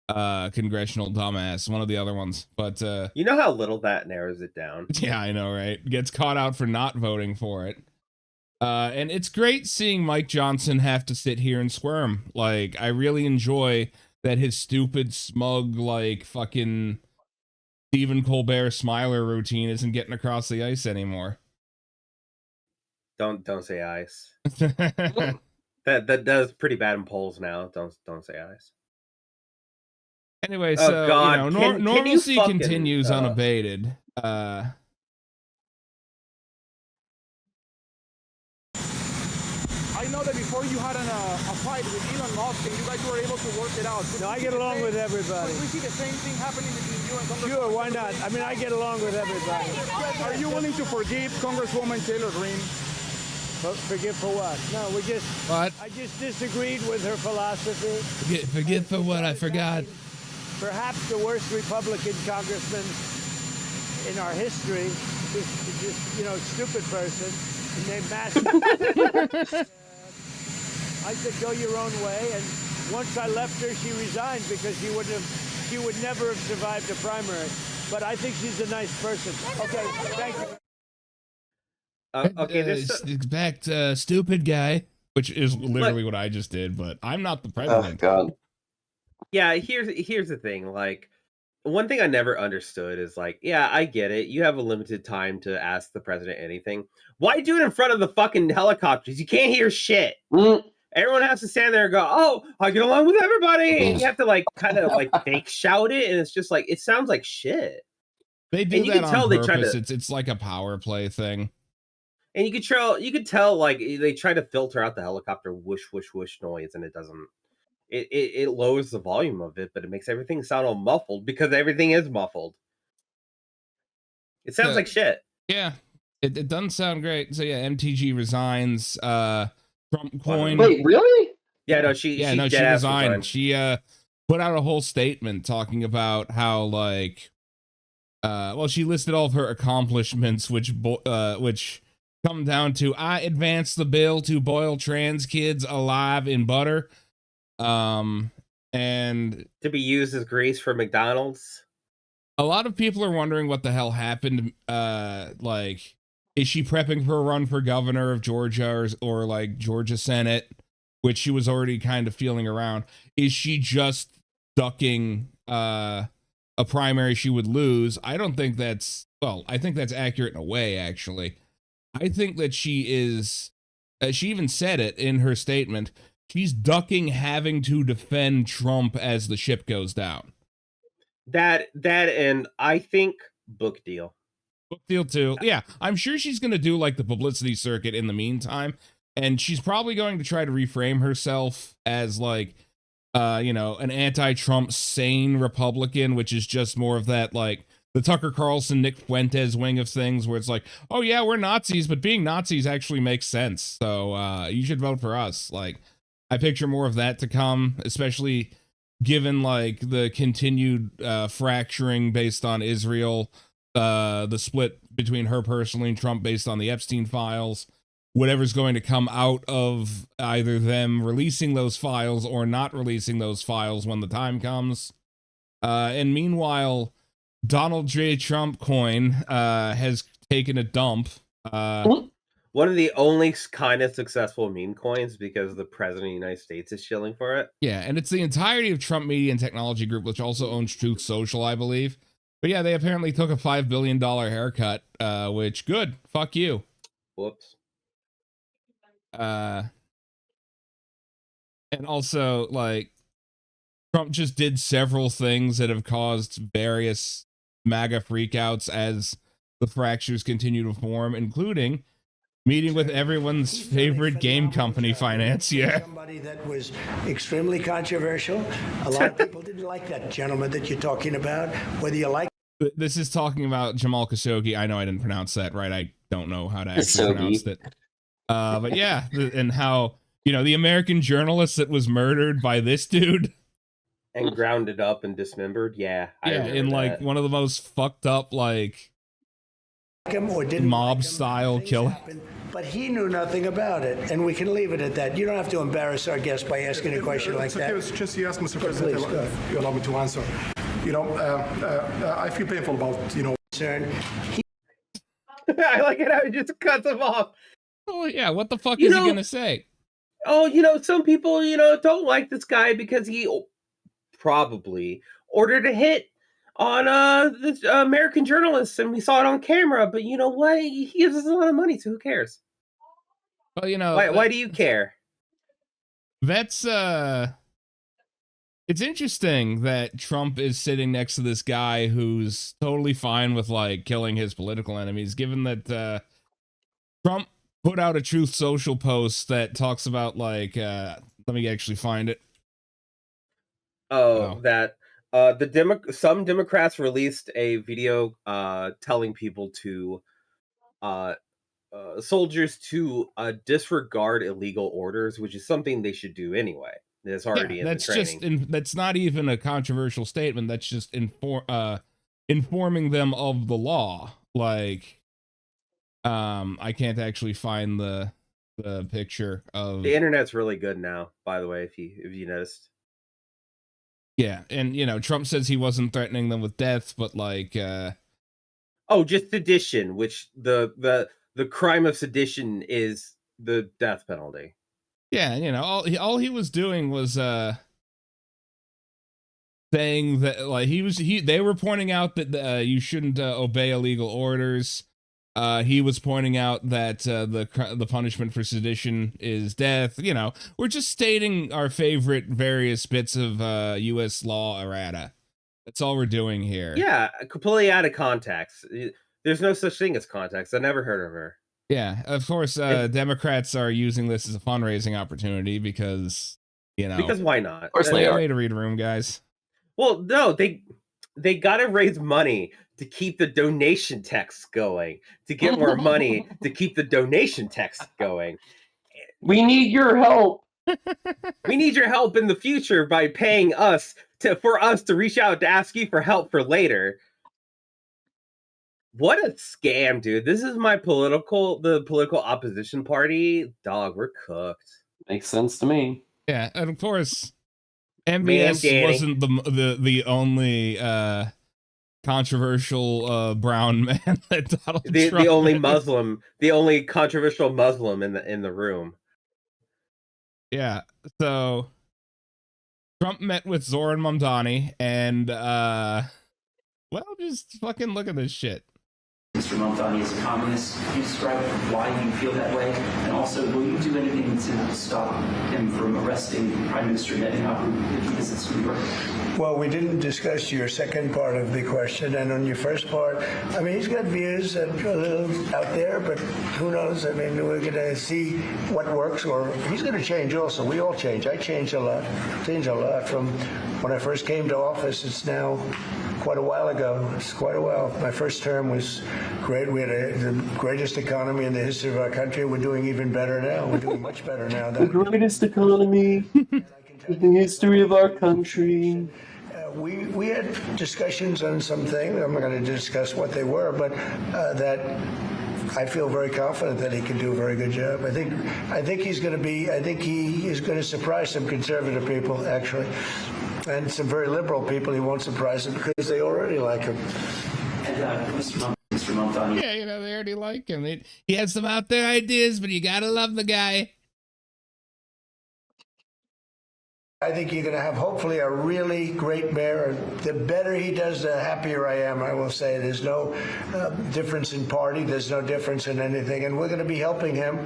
congressional dumbass, one of the other ones. But you know how little that narrows it down. Yeah, I know, right? Gets caught out for not voting for it. And it's great seeing Mike Johnson have to sit here and squirm. Like, I really enjoy that his stupid, smug, like, fucking Stephen Colbert smiler routine isn't getting across the ice anymore. Don't say ice. that does pretty bad in polls now. Don't say ice. Anyway, so God. Normalcy continues unabated. I know that before you had a fight with Elon Musk and you guys were able to work it out. No, I get along with everybody. We see the same thing happening between you and Congresswoman. Sure, why not? I mean, I get along with everybody. Are you willing to forgive Congresswoman Taylor Greene? Forgive for what? No, What? I just disagreed with her philosophy. Forget for what? I forgot. Perhaps the worst Republican congressman in our history, just stupid person named Master. I said, go your own way, and once I left her, she resigned because she would never have survived the primary. But I think she's a nice person. Okay, thank you. Okay, Expect stupid guy, which is literally what I just did, but I'm not the president. Oh, God. Yeah, here's the thing. Like, one thing I never understood is like, yeah, I get it. You have a limited time to ask the president anything. Why do it in front of the fucking helicopters? You can't hear shit. Everyone has to stand there and go, "Oh, I get along with everybody." And you have to like kind of like fake shout it, and it's just like it sounds like shit. They do that on purpose. It's like a power play thing. And you could tell like they try to filter out the helicopter whoosh whoosh whoosh noise, and it doesn't. It lowers the volume of it, but it makes everything sound all muffled because everything is muffled. It sounds like shit. Yeah, it doesn't sound great. So yeah, MTG resigns. Trump coin. Wait, really? Yeah, no, she resigned. She put out a whole statement talking about how like, she listed all of her accomplishments, which come down to I advanced the bill to boil trans kids alive in butter. And to be used as grease for McDonald's. A lot of people are wondering what the hell happened. Like, is she prepping for a run for governor of Georgia or like Georgia Senate, which she was already kind of feeling around? Is she just ducking a primary she would lose? I don't think that's, I think that's accurate in a way, actually. I think that she is, she even said it in her statement, she's ducking having to defend Trump as the ship goes down. That and I think book deal. Book deal too. Yeah, I'm sure she's going to do like the publicity circuit in the meantime. And she's probably going to try to reframe herself as like, an anti-Trump sane Republican, which is just more of that like the Tucker Carlson, Nick Fuentes wing of things where it's like, oh yeah, we're Nazis, but being Nazis actually makes sense. So you should vote for us. Like, I picture more of that to come, especially given like the continued fracturing based on Israel, the split between her personally and Trump based on the Epstein files, whatever's going to come out of either them releasing those files or not releasing those files when the time comes. And meanwhile, Donald J. Trump coin has taken a dump. One of the only kind of successful meme coins because the president of the United States is shilling for it. Yeah, and it's the entirety of Trump Media and Technology Group, which also owns Truth Social, I believe. But yeah, they apparently took a $5 billion haircut, which, good. Fuck you. Whoops. And also, like, Trump just did several things that have caused various MAGA freakouts as the fractures continue to form, including meeting with everyone's favorite game company financier. Somebody that was extremely controversial. A lot of people didn't like that gentleman that you're talking about. Whether you like This is talking about Jamal Khashoggi. I know I didn't pronounce that right. I don't know how to actually pronounce it. But yeah, and how, you know, the American journalist that was murdered by this dude and grounded up and dismembered. Yeah, I remember in like that. one of the most fucked up like mob style killing. But he knew nothing about it, and we can leave it at that. You don't have to embarrass our guest by asking a question like that. It's just you ask, Mr. President, if you allow me to answer. You know, I feel painful about, you know. I like it how he just cuts him off. Oh yeah, what the fuck is he gonna say? Oh, you know, some people, you know, don't like this guy because he probably ordered a hit on this American journalist, and we saw it on camera. But you know what? He gives us a lot of money, so who cares? Well, you know, why do you care? That's it's interesting that Trump is sitting next to this guy who's totally fine with like killing his political enemies, given that Trump put out a Truth Social post that talks about like let me actually find it. That some Democrats released a video telling people to soldiers to disregard illegal orders, which is something they should do anyway. That's already in the training. That's not even a controversial statement. That's just informing them of the law. Like, I can't actually find the picture of the internet's really good now. By the way, if you noticed. Yeah, and you know, Trump says he wasn't threatening them with death, but like, just sedition, which the crime of sedition is the death penalty. Yeah, you know, all he was doing was saying that like they were pointing out that you shouldn't obey illegal orders. He was pointing out that the punishment for sedition is death. You know, we're just stating our favorite various bits of U.S. law errata. That's all we're doing here. Yeah, completely out of context. There's no such thing as context. I never heard of her. Yeah, of course, Democrats are using this as a fundraising opportunity because, you know. Because why not? Of course they are. Way to read a room, guys. Well, no, they got to raise money to keep the donation text going, to get more money to keep the donation text going. We need your help. We need your help in the future by paying us for us to reach out to ask you for help for later. What a scam, dude. This is the political opposition party. Dog, we're cooked. Makes sense to me. Yeah, and of course, MBS wasn't the only controversial brown man that Donald Trump the only Muslim, the only controversial Muslim in the room. Yeah, so Trump met with Zohran Mamdani, and well, just fucking look at this shit. Mr. Mamdani is a communist. Can you describe why you feel that way? And also, will you do anything to stop him from arresting Prime Minister Netanyahu if he visits New York? Well, we didn't discuss your second part of the question. And on your first part, I mean, he's got views that are a little out there, but who knows? I mean, we're going to see what works, or he's going to change also. We all change. I changed a lot. From when I first came to office. It's now quite a while ago. It's quite a while. My first term was great. We had the greatest economy in the history of our country. We're doing even better now. We're doing much better now. The greatest economy in the history of our country. We had discussions on some things. I'm not going to discuss what they were, but that I feel very confident that he can do a very good job. I think he's going to be. I think he is going to surprise some conservative people, actually, and some very liberal people. He won't surprise them because they already like him. And Mr. Mamdani. Yeah, you know, they already like him. He has some out there ideas, but you gotta love the guy. I think you're going to have, hopefully, a really great mayor. The better he does, the happier I am, I will say. There's no difference in party. There's no difference in anything. And we're going to be helping him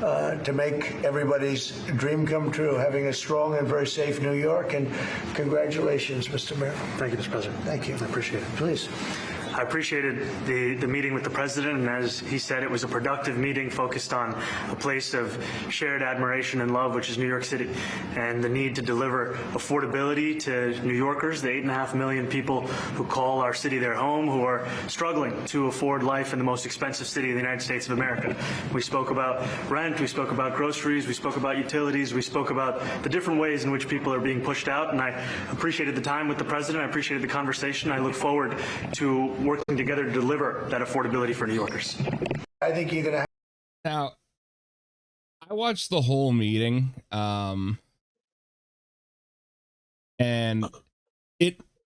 to make everybody's dream come true, having a strong and very safe New York. And congratulations, Mr. Mayor. Thank you, Mr. President. Thank you. I appreciate it. Please. I appreciated the meeting with the president, and as he said, it was a productive meeting focused on a place of shared admiration and love, which is New York City, and the need to deliver affordability to New Yorkers, the 8.5 million people who call our city their home, who are struggling to afford life in the most expensive city in the United States of America. We spoke about rent, we spoke about groceries, we spoke about utilities, we spoke about the different ways in which people are being pushed out, and I appreciated the time with the president, I appreciated the conversation. I look forward to working together to deliver that affordability for New Yorkers. I think you're gonna. Now, I watched the whole meeting, and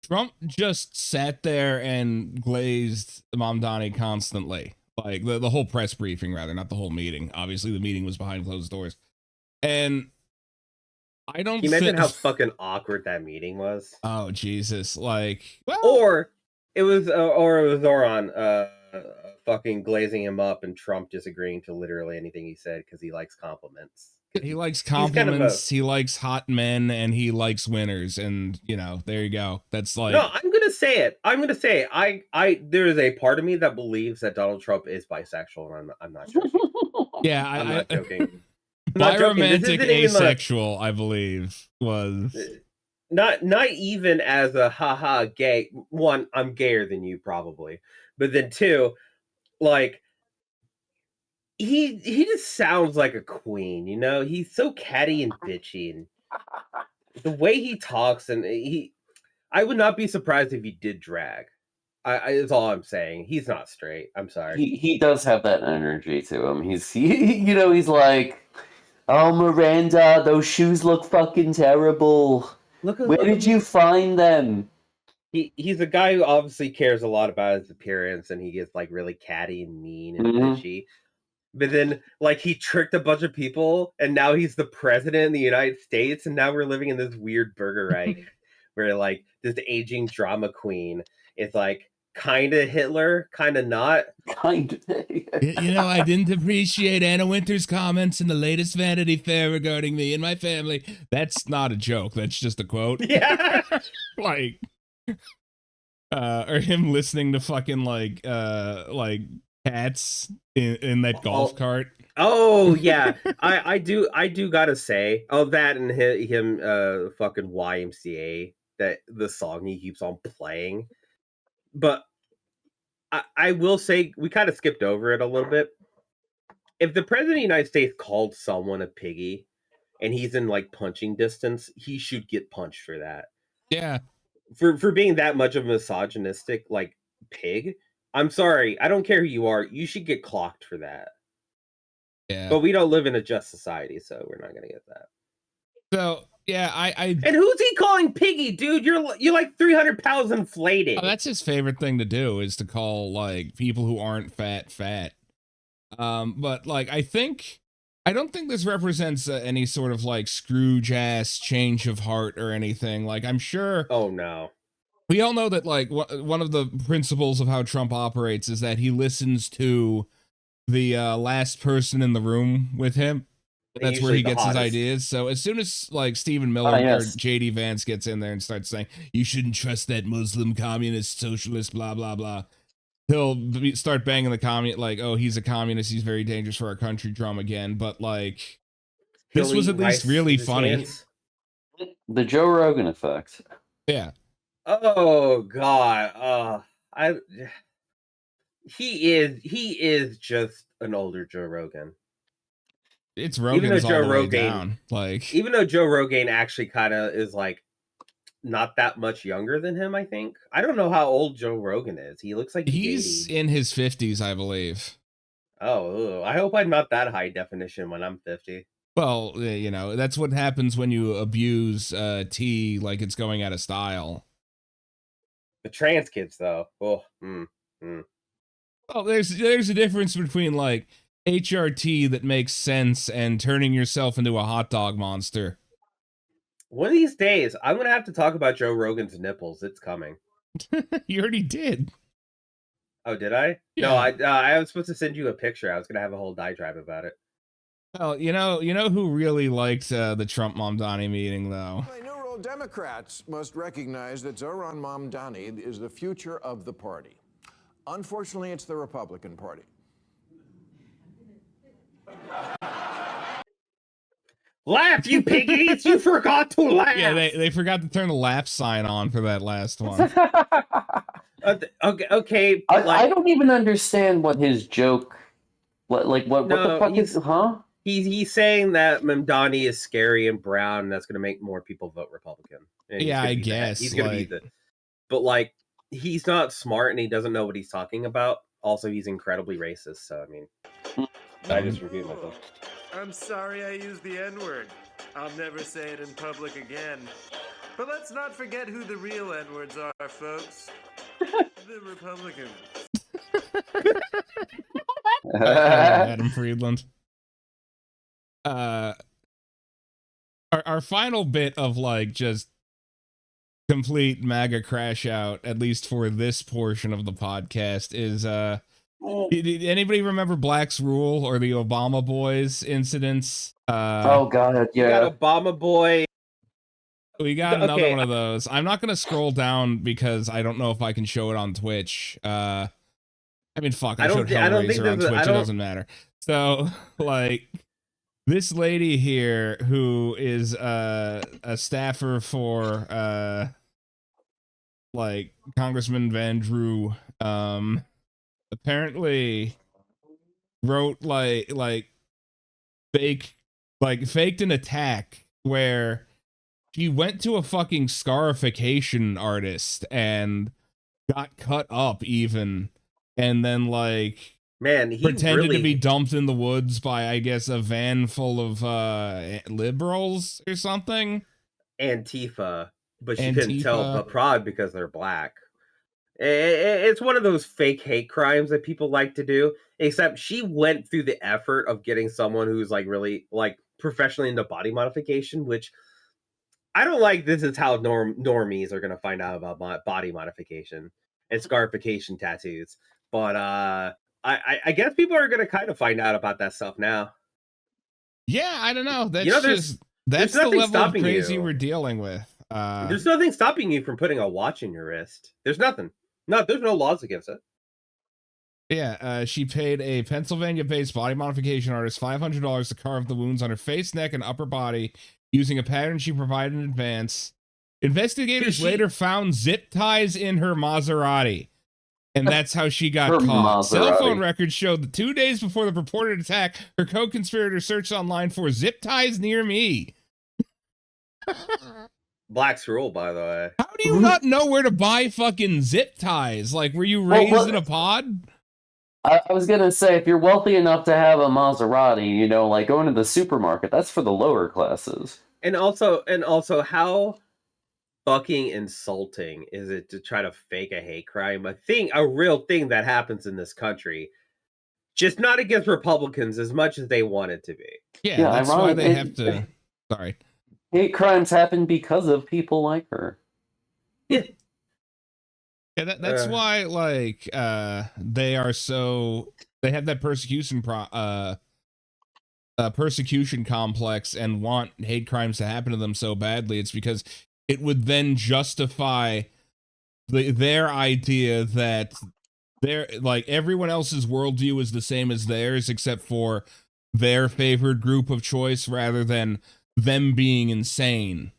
Trump just sat there and glazed Mamdani constantly, like the whole press briefing, rather, not the whole meeting. Obviously, the meeting was behind closed doors, and I don't. Can you imagine how fucking awkward that meeting was? Oh Jesus! Like, well, or it was Zohran fucking glazing him up, and Trump disagreeing to literally anything he said because he likes compliments. He likes compliments. He likes hot men, and he likes winners. And you know, there you go. That's like. No, I'm gonna say it. I there is a part of me that believes that Donald Trump is bisexual, and I'm not joking. Yeah, I'm not joking. Biromantic asexual, I believe, was not even as a haha gay. One, I'm gayer than you probably, but then two, like he just sounds like a queen, you know. He's so catty and bitchy, and the way he talks, and I would not be surprised if he did drag. That's all I'm saying. He's not straight. I'm sorry. He does have that energy to him. He's like, oh, Miranda, those shoes look fucking terrible. Where did you find them? He's a guy who obviously cares a lot about his appearance, and he gets like really catty and mean and bitchy. But then, like, he tricked a bunch of people, and now he's the president of the United States, and now we're living in this weird Burger Reich where, like, this aging drama queen is like kind of Hitler, kind of not. Kind of. You know, I didn't appreciate Anna Wintour's comments in the latest Vanity Fair regarding me and my family. That's not a joke. That's just a quote. Yeah. Like, or him listening to fucking like cats in that golf cart. Oh yeah, I do gotta say, that and him fucking YMCA, that the song he keeps on playing. But I will say we kind of skipped over it a little bit. If the president of the United States called someone a piggy and he's in like punching distance, he should get punched for that. Yeah. For being that much of a misogynistic like pig. I'm sorry, I don't care who you are, you should get clocked for that. Yeah. But we don't live in a just society, so we're not gonna get that. So yeah, I and who's he calling piggy, dude? You're like 300 pounds inflated. Oh, that's his favorite thing to do, is to call like people who aren't fat. But like I don't think this represents any sort of like Scrooge ass change of heart or anything. Like I'm sure. Oh no. We all know that like one of the principles of how Trump operates is that he listens to the last person in the room with him. That's where he gets his ideas. So as soon as like Stephen Miller or JD Vance gets in there and starts saying, you shouldn't trust that Muslim communist socialist, blah, blah, blah, he'll start banging the comment like, oh, he's a communist, he's very dangerous for our country drum again. But like, this was at least really funny. The Joe Rogan effect. Yeah. Oh God. He is just an older Joe Rogan. It's Rogan's all the way down. Like, even though Joe Rogan actually kind of is like not that much younger than him, I think. I don't know how old Joe Rogan is. He looks like he's in his 50s, I believe. Oh, I hope I'm not that high definition when I'm 50. Well, you know, that's what happens when you abuse tea like it's going out of style. The trans kids, though. Oh, Well, there's a difference between like HRT that makes sense and turning yourself into a hot dog monster. One of these days, I'm gonna have to talk about Joe Rogan's nipples. It's coming. You already did. Oh, did I? Yeah. No, I was supposed to send you a picture. I was gonna have a whole diatribe about it. Well, you know who really liked the Trump Mamdani meeting, though? New Democrats must recognize that Zohran Mamdani is the future of the party. Unfortunately, it's the Republican Party. Laugh, you piggies! You forgot to laugh! Yeah, they forgot to turn the laugh sign on for that last one. Okay. I don't even understand what his joke. What the fuck is? Huh? He's saying that Mamdani is scary and brown, and that's going to make more people vote Republican. And Yeah, I guess he's going to be the. But like, he's not smart and he doesn't know what he's talking about. Also, he's incredibly racist. So I mean, I just repeat myself. I'm sorry I used the N-word. I'll never say it in public again. But let's not forget who the real N-words are, folks. The Republicans. Adam Friedland. Our final bit of like just complete MAGA crash out, at least for this portion of the podcast, is did anybody remember Black's Rule or the Obama Boys incidents? Oh god, yeah. We got Obama Boy. We got another one of those. I'm not gonna scroll down because I don't know if I can show it on Twitch. I mean, fuck, I showed Hellraiser on Twitch. It doesn't matter. So, like, this lady here who is a staffer for like Congressman Van Drew, apparently wrote faked an attack where she went to a fucking scarification artist and got cut up even, and then like he pretended to be dumped in the woods by, I guess, a van full of liberals or something. Antifa, but she couldn't tell the prod because they're black. It's one of those fake hate crimes that people like to do, except she went through the effort of getting someone who's like really like professionally into body modification, which I don't like. This is how normies are going to find out about body modification and scarification tattoos. But I guess people are going to kind of find out about that stuff now. Yeah, I don't know. That's that's the level of crazy we're dealing with. There's nothing stopping you from putting a watch in your wrist. There's nothing. There's no laws against it. Yeah, she paid a Pennsylvania-based body modification artist $500 to carve the wounds on her face, neck, and upper body using a pattern she provided in advance. Investigators later found zip ties in her Maserati, and that's how she got caught. Cell phone records showed that 2 days before the purported attack, her co-conspirator searched online for zip ties near me. Black's Rule, by the way. How do you not know where to buy fucking zip ties? Like, were you raised in a pod? I was gonna say, if you're wealthy enough to have a Maserati, you know, like going to the supermarket, that's for the lower classes. And also, how fucking insulting is it to try to fake a hate crime? A real thing that happens in this country, just not against Republicans as much as they want it to be. Yeah, that's why they have to. Sorry. Hate crimes happen because of people like her. Yeah. Yeah, that's why, like, they have that persecution complex and want hate crimes to happen to them so badly. It's because it would then justify their idea that everyone else's worldview is the same as theirs, except for their favored group of choice, rather than them being insane,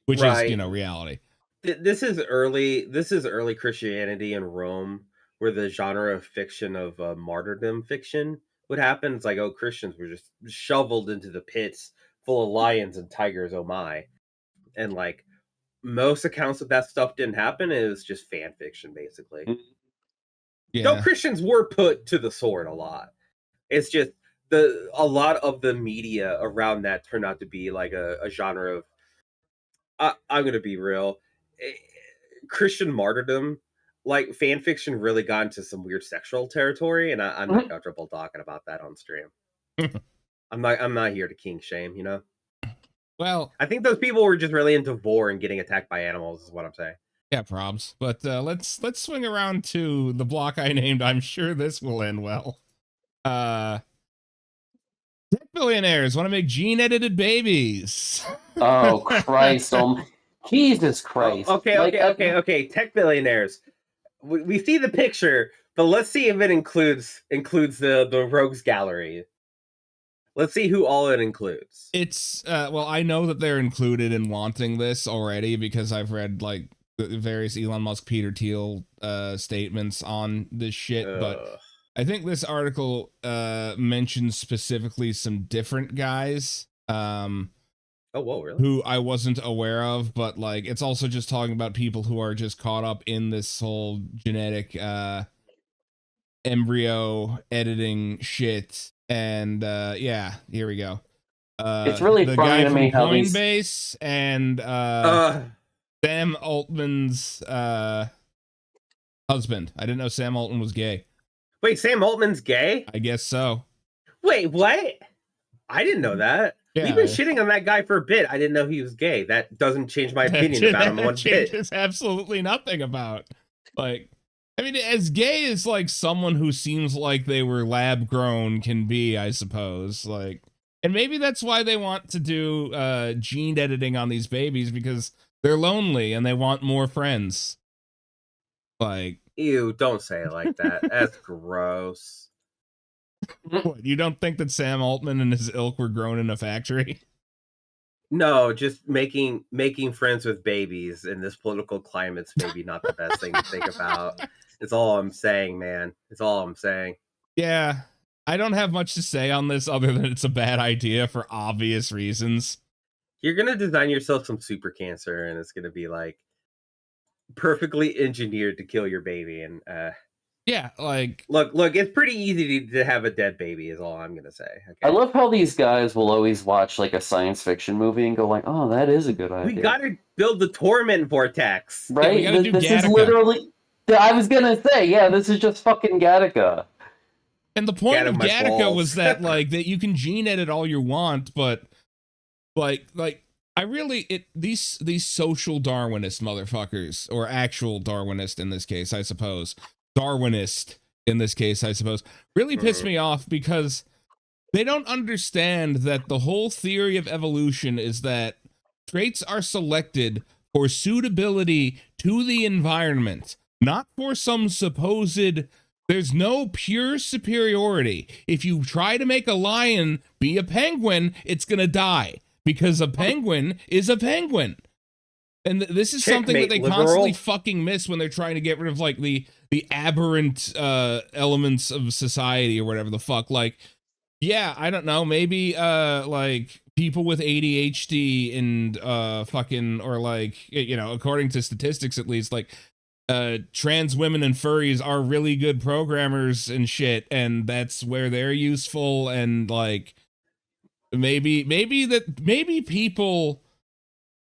which is, reality. This is early Christianity in Rome, where the genre of fiction of martyrdom fiction would happen. It's like, oh, Christians were just shoveled into the pits full of lions and tigers, oh my. And like most accounts of that stuff didn't happen. It was just fan fiction, basically. Yeah. No, Christians were put to the sword a lot. It's just a lot of the media around that turned out to be like a genre of, I'm going to be real, Christian martyrdom. Like, fan fiction really got into some weird sexual territory, and I'm not comfortable talking about that on stream. I'm not here to kink shame, you know? Well, I think those people were just really into vor and getting attacked by animals, is what I'm saying. Yeah, probs. But let's swing around to the block I named. I'm sure this will end well. Tech billionaires want to make gene-edited babies. Oh, Christ. Jesus Christ. Okay. Tech billionaires. we see the picture, but let's see if it includes the rogues gallery. Let's see who all it includes. It's well, I know that they're included in wanting this already because I've read like various Elon Musk, Peter Thiel statements on this shit, but I think this article mentions specifically some different guys. Oh, whoa, really? Who I wasn't aware of, but like it's also just talking about people who are just caught up in this whole genetic embryo editing shit. And yeah, here we go. It's really the funny guy to from me how these... Coinbase and Sam Altman's husband. I didn't know Sam Altman was gay. Wait, Sam Altman's gay? I guess so. Wait, what? I didn't know that. Yeah. We've been shitting on that guy for a bit. I didn't know he was gay. That doesn't change my opinion about him one bit. Changes absolutely nothing about. Like, I mean, as gay as like someone who seems like they were lab grown can be, I suppose. Like, and maybe that's why they want to do gene editing on these babies, because they're lonely and they want more friends. Like, ew, don't say it like that. That's gross. What, you don't think that Sam Altman and his ilk were grown in a factory? No, just making friends with babies in this political climate's maybe not the best thing to think about. It's all I'm saying, man. It's all I'm saying. Yeah, I don't have much to say on this other than it's a bad idea for obvious reasons. You're gonna design yourself some super cancer, and it's gonna be like perfectly engineered to kill your baby. And yeah, like look, it's pretty easy to have a dead baby. Is all I'm gonna say. Okay? I love how these guys will always watch like a science fiction movie and go like, "Oh, that is a good idea." We gotta build the torment vortex, right? Yeah, This is literally. I was gonna say, yeah, this is just fucking Gattaca. And the point of Gattaca was that like that you can gene edit all you want, but like I really these social Darwinist motherfuckers, or actual Darwinist in this case, I suppose. Darwinist in this case, I suppose, really piss me off because they don't understand that the whole theory of evolution is that traits are selected for suitability to the environment, not for some supposed. There's no pure superiority. If you try to make a lion be a penguin, it's gonna die because a penguin is a penguin. And this is something that they constantly fucking miss when they're trying to get rid of like the aberrant elements of society or whatever the fuck. Like, yeah, I don't know, maybe like people with ADHD and fucking, or like, you know, according to statistics at least, like trans women and furries are really good programmers and shit, and that's where they're useful. And like maybe people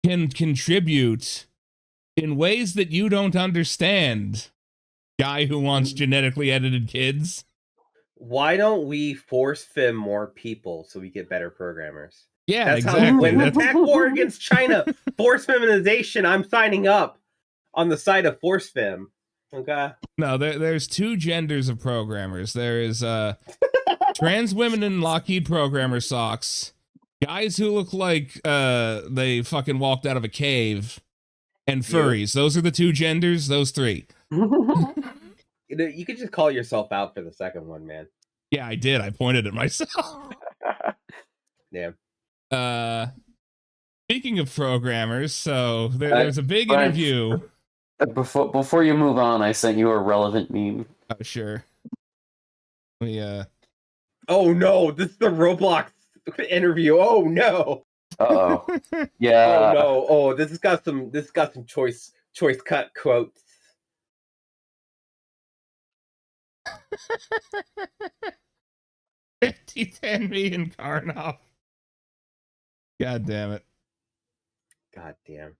can contribute in ways that you don't understand, guy who wants genetically edited kids. Why don't we force fem more people so we get better programmers? Yeah, that's exactly. How we win the tech war against China. Force feminization. I'm signing up on the side of force fem. Okay. No, there's two genders of programmers. There is trans women in Lockheed programmer socks, guys who look like they fucking walked out of a cave, and furries. Those are the two genders. Those three. You know, you could just call yourself out for the second one, man. Yeah, I did. I pointed at myself. Yeah. Speaking of programmers, so there's a big interview. Before you move on, I sent you a relevant meme. Oh, sure. Oh no, this is the Roblox interview. Oh no. Uh-oh. Yeah. Oh no. Oh, this has got some choice cut quotes. $50 and Karnoff. God damn it. God damn.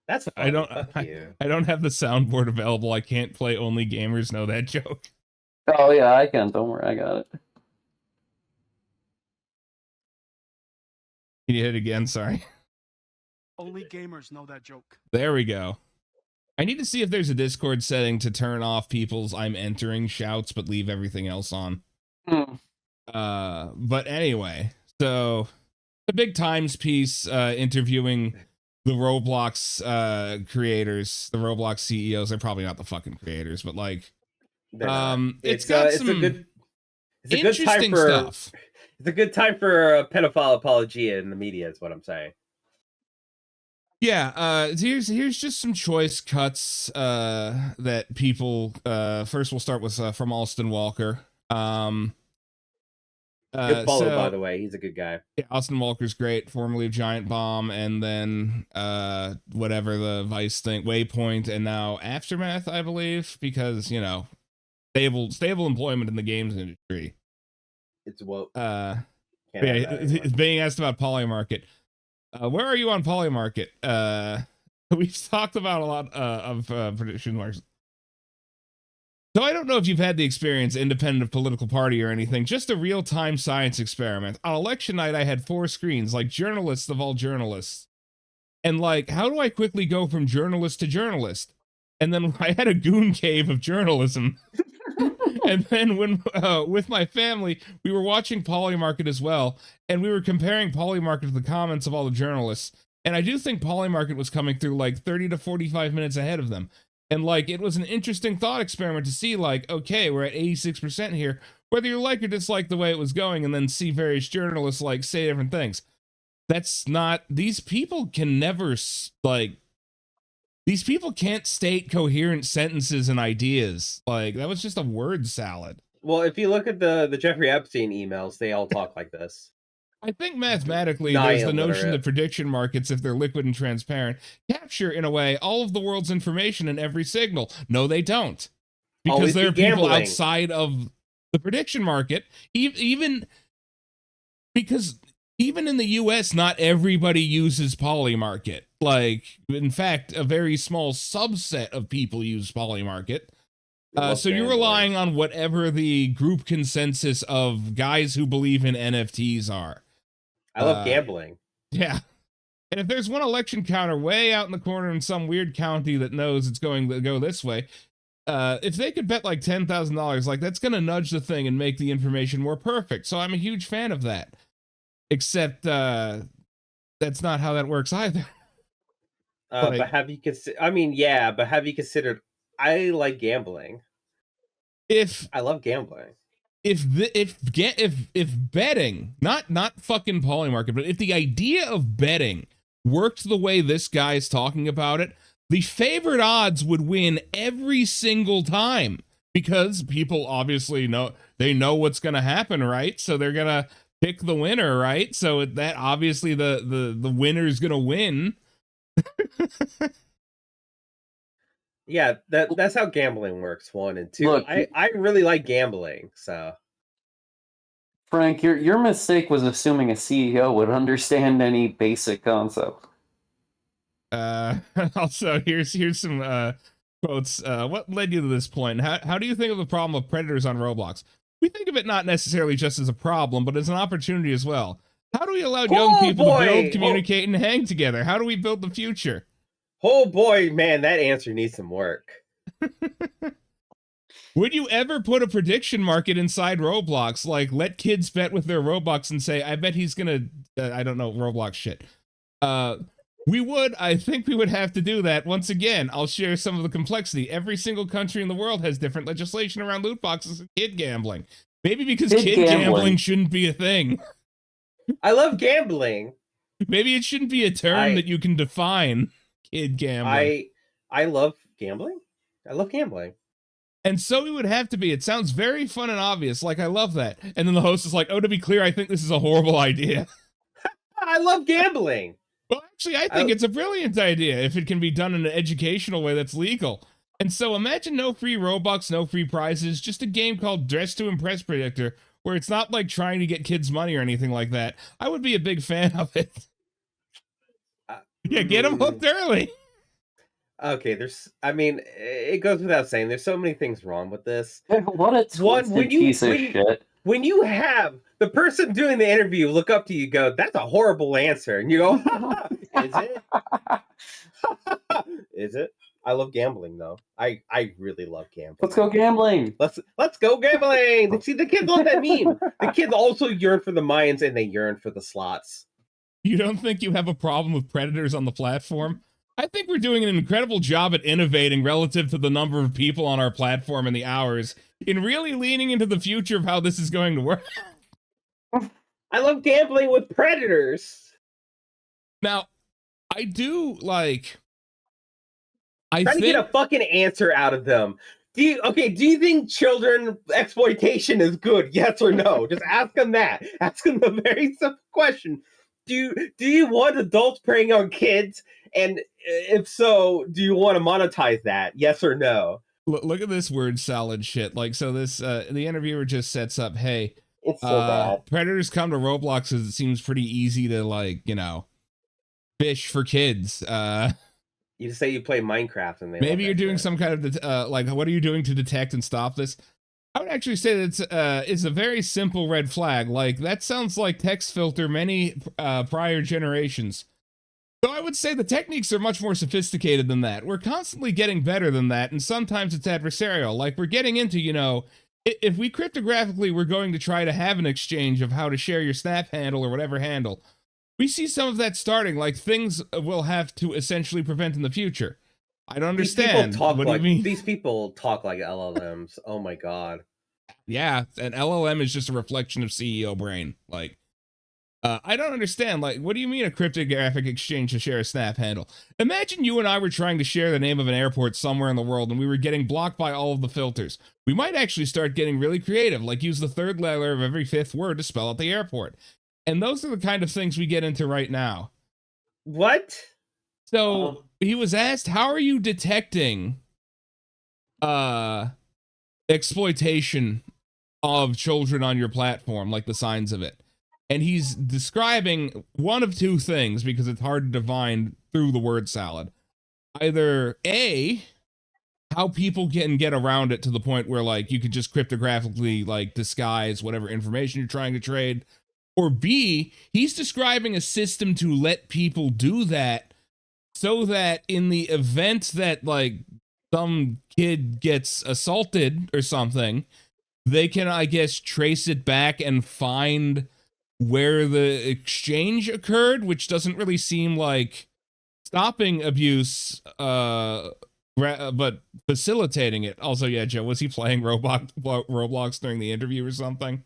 That's funny. I don't have the soundboard available. I can't play Only Gamers Know That joke. Oh yeah, I can. Don't worry, I got it. Can you hit it again? Sorry. Only gamers know that joke. There we go. I need to see if there's a Discord setting to turn off people's "I'm entering" shouts, but leave everything else on. But anyway, so the big Times piece interviewing Roblox creators, the Roblox CEOs. They're probably not the fucking creators, but like, it's got some it's a good time for stuff. It's a good time for pedophile apologia in the media, is what I'm saying. Yeah, here's just some choice cuts that people. First, we'll start with from Alston Walker. Good follow, by the way. He's a good guy. Yeah, Austin Walker's great, formerly of Giant Bomb, and then whatever the Vice thing, Waypoint, and now Aftermath, I believe, because stable employment in the games industry. It's woke. It's being asked about Polymarket. Where are you on Polymarket? We've talked about a lot of prediction marks. So I don't know if you've had the experience independent of political party or anything, just a real-time science experiment. On election night, I had 4 screens, like journalists of all journalists. And like, how do I quickly go from journalist to journalist? And then I had a goon cave of journalism. And then when with my family, we were watching Polymarket as well, and we were comparing Polymarket to the comments of all the journalists. And I do think Polymarket was coming through like 30 to 45 minutes ahead of them. And like, it was an interesting thought experiment to see like, okay, we're at 86% here, whether you like or dislike the way it was going, and then see various journalists like say different things. That's not, these people can never like, these people can't state coherent sentences and ideas. Like, that was just a word salad. Well, if you look at the Jeffrey Epstein emails, they all talk like this. I think mathematically, there's the notion that prediction markets, if they're liquid and transparent, capture, in a way, all of the world's information in every signal. No, they don't. Because there are people outside of the prediction market, even because even in the US, not everybody uses Polymarket. Like, in fact, a very small subset of people use Polymarket. So you're relying on whatever the group consensus of guys who believe in NFTs are. I love gambling. Yeah. And if there's one election counter way out in the corner in some weird county that knows it's going to go this way, if they could bet like $10,000, like, that's going to nudge the thing and make the information more perfect. So I'm a huge fan of that. Except that's not how that works either. But have you considered? I mean, yeah, but have you considered? I like gambling. I love gambling. If betting, not fucking Polymarket, but if the idea of betting worked the way this guy's talking about it, the favored odds would win every single time, because people obviously know what's going to happen, right? So they're going to pick the winner, right? So that obviously the winner's going to win. Yeah, that's how gambling works. 1 and 2. Look, I really like gambling, so. Frank, your mistake was assuming a CEO would understand any basic concept. Also, here's some quotes. What led you to this point? How do you think of the problem of predators on Roblox? We think of it not necessarily just as a problem, but as an opportunity as well. How do we allow young people to build, communicate, and hang together? How do we build the future? Oh boy, man, that answer needs some work. Would you ever put a prediction market inside Roblox? Like, let kids bet with their Robux and say, I bet he's gonna, I don't know, Roblox shit. We would, I think we would have to do that. Once again, I'll share some of the complexity. Every single country in the world has different legislation around loot boxes and kid gambling. Maybe because kid gambling shouldn't be a thing. I love gambling. Maybe it shouldn't be a term that you can define. Kid gambling. I love gambling. I love gambling. And so it would have to be. It sounds very fun and obvious. Like, I love that. And then the host is like, oh, to be clear, I think this is a horrible idea. I love gambling. Well, actually, I think it's a brilliant idea if it can be done in an educational way that's legal. And so imagine no free Robux, no free prizes, just a game called Dress to Impress Predictor, where it's not like trying to get kids money or anything like that. I would be a big fan of it. Yeah, get them hooked early. Okay, it goes without saying, there's so many things wrong with this. What a twisted piece of shit. When you have the person doing the interview look up to you, go, that's a horrible answer, and you go, is it? Is it? I love gambling, though. I really love gambling. Let's go gambling. Let's go gambling. See, the kids love that meme. The kids also yearn for the Mayans, and they yearn for the slots. You don't think you have a problem with predators on the platform? I think we're doing an incredible job at innovating relative to the number of people on our platform and the hours, in really leaning into the future of how this is going to work. I love gambling with predators. Now, I do like. Trying to get a fucking answer out of them. Do you think children exploitation is good? Yes or no? Just ask them that. Ask them a very simple question. Do you want adults preying on kids? And if so, do you want to monetize that? Yes or no? Look at this word salad shit. Like, so this the interviewer just sets up, hey, it's so bad. Predators come to Roblox because it seems pretty easy to, like, you know, fish for kids. You just say you play Minecraft and they maybe you're doing some kind of like, what are you doing to detect and stop this? I would actually say that it's a very simple red flag. Like, that sounds like text filter many prior generations. So I would say the techniques are much more sophisticated than that. We're constantly getting better than that, and sometimes it's adversarial. Like, we're getting into, you know, if we cryptographically we're going to try to have an exchange of how to share your Snap handle or whatever handle, we see some of that starting, like things we'll have to essentially prevent in the future. I don't understand. What do you mean? These people talk like LLMs. Oh my god. Yeah, an LLM is just a reflection of CEO brain. Like, I don't understand. Like, what do you mean a cryptographic exchange to share a Snap handle? Imagine you and I were trying to share the name of an airport somewhere in the world and we were getting blocked by all of the filters. We might actually start getting really creative, like use the third letter of every fifth word to spell out the airport. And those are the kind of things we get into right now. What? So he was asked, how are you detecting exploitation of children on your platform, like the signs of it? And he's describing one of two things, because it's hard to divine through the word salad. Either A, how people can get around it to the point where, like, you could just cryptographically, like, disguise whatever information you're trying to trade. Or B, he's describing a system to let people do that so that in the event that, like, some kid gets assaulted or something, they can, I guess, trace it back and find where the exchange occurred, which doesn't really seem like stopping abuse, but facilitating it. Also, yeah, Joe, was he playing Roblox during the interview or something?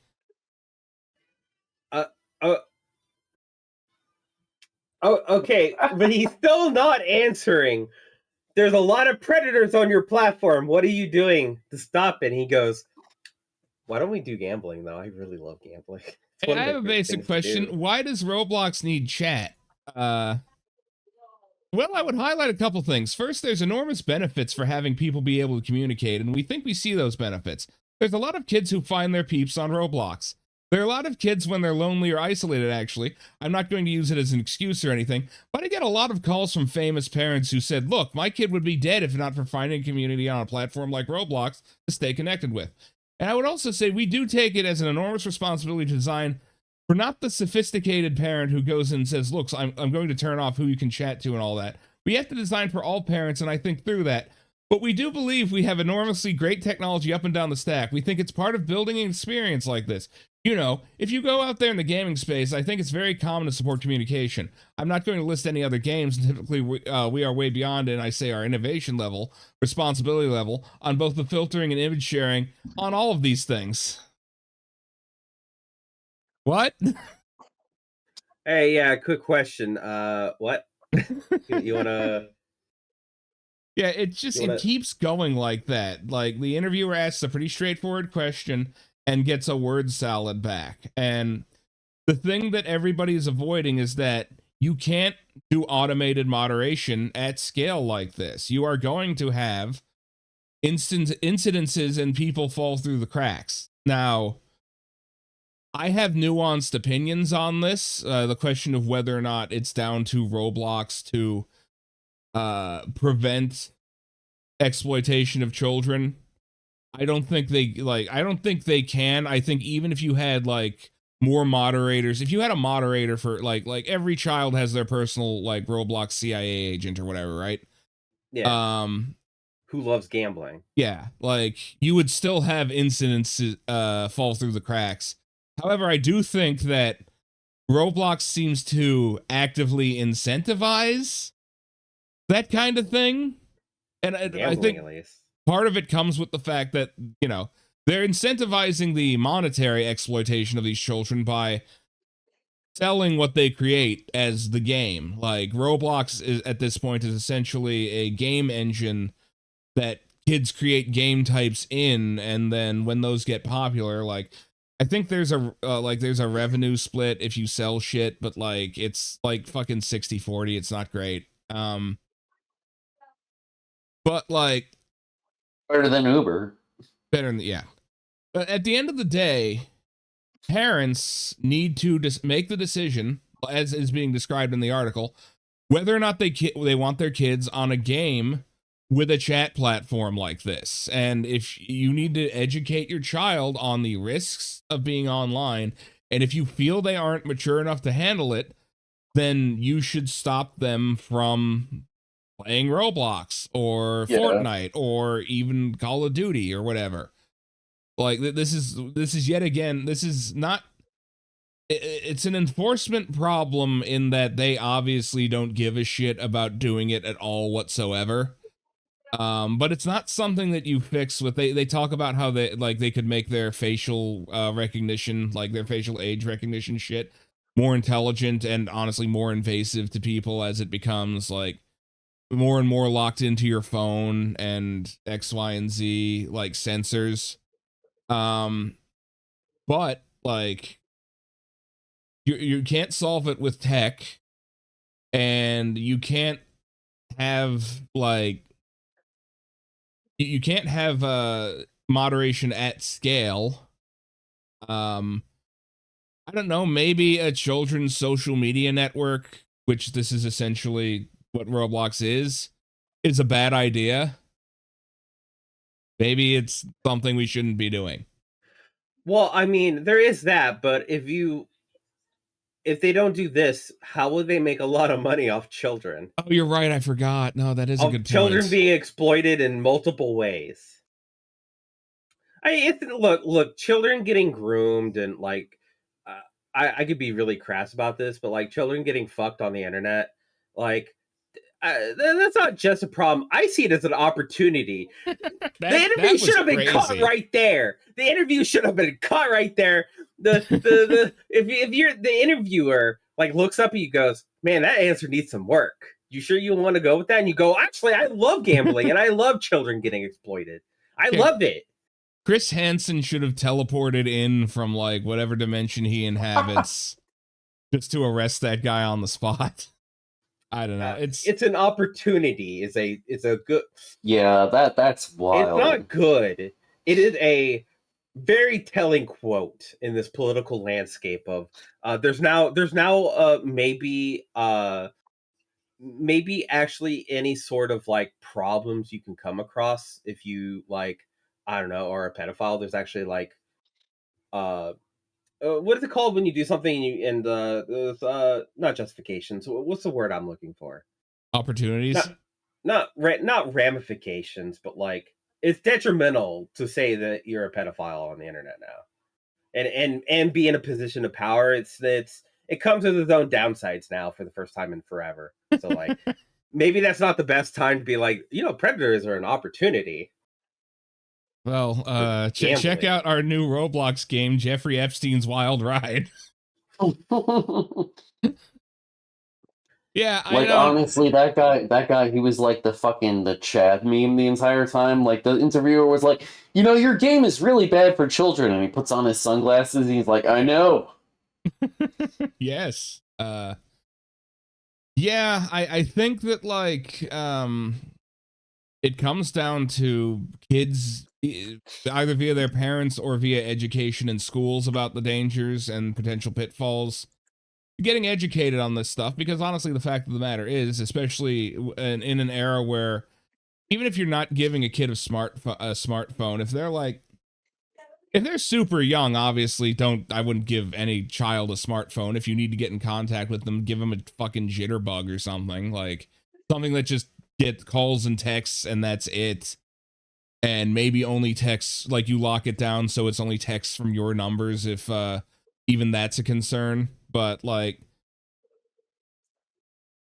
Okay, but he's still not answering. There's a lot of predators on your platform. What are you doing to stop it? And he goes, why don't we do gambling, though? I really love gambling. Hey, I have a basic question. Why does Roblox need chat? Well, I would highlight a couple things. First, there's enormous benefits for having people be able to communicate, and we think we see those benefits. There's a lot of kids who find their peeps on Roblox. There are a lot of kids when they're lonely or isolated, actually. I'm not going to use it as an excuse or anything, but I get a lot of calls from famous parents who said, look, my kid would be dead if not for finding a community on a platform like Roblox to stay connected with. And I would also say we do take it as an enormous responsibility to design for not the sophisticated parent who goes in and says, look, I'm going to turn off who you can chat to and all that. We have to design for all parents, and I think through that. But we do believe we have enormously great technology up and down the stack. We think it's part of building an experience like this. You know, if you go out there in the gaming space, I think it's very common to support communication. I'm not going to list any other games. Typically, we are way beyond, and I say our innovation level, responsibility level, on both the filtering and image sharing, on all of these things. What? Hey, yeah, quick question. What? You wanna... Yeah, it keeps going like that. Like, the interviewer asks a pretty straightforward question and gets a word salad back. And the thing that everybody is avoiding is that you can't do automated moderation at scale like this. You are going to have incidences and people fall through the cracks. Now, I have nuanced opinions on this. The question of whether or not it's down to Roblox to prevent exploitation of children. I don't think they can. I think even if you had, like, more moderators, if you had a moderator for like every child has their personal, like, Roblox CIA agent or whatever, right? Yeah. Who loves gambling? Yeah, like, you would still have incidents fall through the cracks. However, I do think that Roblox seems to actively incentivize that kind of thing. And I think at least. part of it comes with the fact that, you know, they're incentivizing the monetary exploitation of these children by selling what they create as the game. Like Roblox is at this point is essentially a game engine that kids create game types in, and then when those get popular, like I think there's a revenue split if you sell shit, but like it's like fucking 60-40. It's not great. But like better than Uber. Better than, yeah. But at the end of the day, parents need to make the decision, as is being described in the article, whether or not they want their kids on a game with a chat platform like this. And if you need to educate your child on the risks of being online, and if you feel they aren't mature enough to handle it, then you should stop them from playing Roblox or Fortnite or even Call of Duty or whatever. Like this is yet again, this is not, it's an enforcement problem in that they obviously don't give a shit about doing it at all whatsoever. But it's not something that you fix with, they talk about how they could make their facial recognition, like their facial age recognition shit more intelligent and honestly more invasive to people as it becomes like more and more locked into your phone and X, Y, and Z like sensors. But like you can't solve it with tech, and you can't have like you can't have moderation at scale. I don't know, maybe a children's social media network, which this is essentially what Roblox is a bad idea. Maybe it's something we shouldn't be doing. Well, I mean, there is that, but if they don't do this, how will they make a lot of money off children? Oh, you're right. I forgot. No, that is a good point. Children being exploited in multiple ways. Look, children getting groomed and like, I could be really crass about this, but like children getting fucked on the internet, like that's not just a problem. I see it as an opportunity. The interview should have been cut right there. The interview should have been cut right there. If you're the interviewer, like looks up at you, goes, "Man, that answer needs some work. You sure you want to go with that?" And you go, "Actually, I love gambling and I love children getting exploited. I love it." Chris Hansen should have teleported in from like whatever dimension he inhabits just to arrest that guy on the spot. I don't know. It's an opportunity. It's a good. Yeah, that's wild. It's not good. It is a very telling quote in this political landscape of there's now maybe actually any sort of like problems you can come across if you like, I don't know, are a pedophile. There's actually like what is it called when you do something and there's not justifications. What's the word I'm looking for? Opportunities. Not ramifications, but like it's detrimental to say that you're a pedophile on the internet now, and be in a position of power. It comes with its own downsides now for the first time in forever. So like maybe that's not the best time to be like, predators are an opportunity. Well, check out our new Roblox game, Jeffrey Epstein's Wild Ride. Yeah, like honestly, that guy, he was like the Chad meme the entire time. Like the interviewer was like, your game is really bad for children, and he puts on his sunglasses and he's like, I know. Yes. Yeah, I think that like it comes down to kids either via their parents or via education in schools about the dangers and potential pitfalls, getting educated on this stuff, because honestly the fact of the matter is, especially in an era where even if you're not giving a kid a smartphone, if they're super young, obviously I wouldn't give any child a smartphone. If you need to get in contact with them, give them a fucking jitterbug or something, like something that just get calls and texts and that's it. And maybe only texts, like you lock it down so it's only texts from your numbers if even that's a concern. but like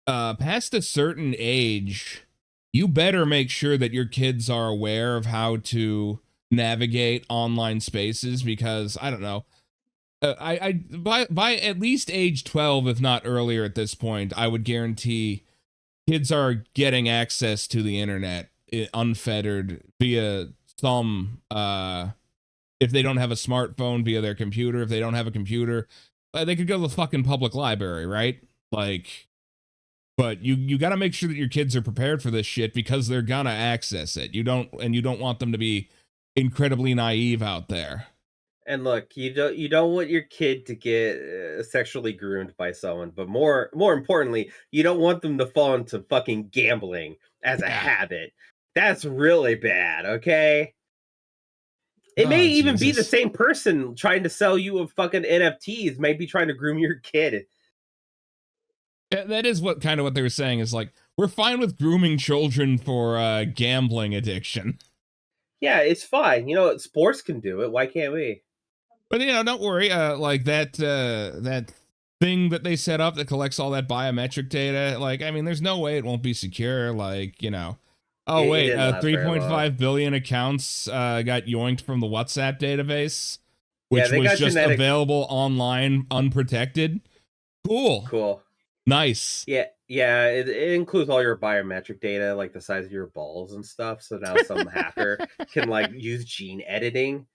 past a certain age, you better make sure that your kids are aware of how to navigate online spaces, because I don't know. By at least age 12, if not earlier at this point, I would guarantee kids are getting access to the internet unfettered via some, if they don't have a smartphone, via their computer. If they don't have a computer, they could go to the fucking public library, right? Like, but you got to make sure that your kids are prepared for this shit, because they're gonna access it. You don't want them to be incredibly naive out there. And look, you don't want your kid to get sexually groomed by someone, but more importantly, you don't want them to fall into fucking gambling as a habit. That's really bad, okay? It may even be the same person trying to sell you a fucking NFTs, may be trying to groom your kid. That is what they were saying, is like, we're fine with grooming children for gambling addiction. Yeah, it's fine. You know, sports can do it. Why can't we? But don't worry. Like that thing that they set up that collects all that biometric data. Like, I mean, there's no way it won't be secure. Like, oh wait, 3.5 billion accounts got yoinked from the WhatsApp database, which was just available online, unprotected. Cool. Nice. Yeah. It includes all your biometric data, like the size of your balls and stuff. So now some hacker can like use gene editing,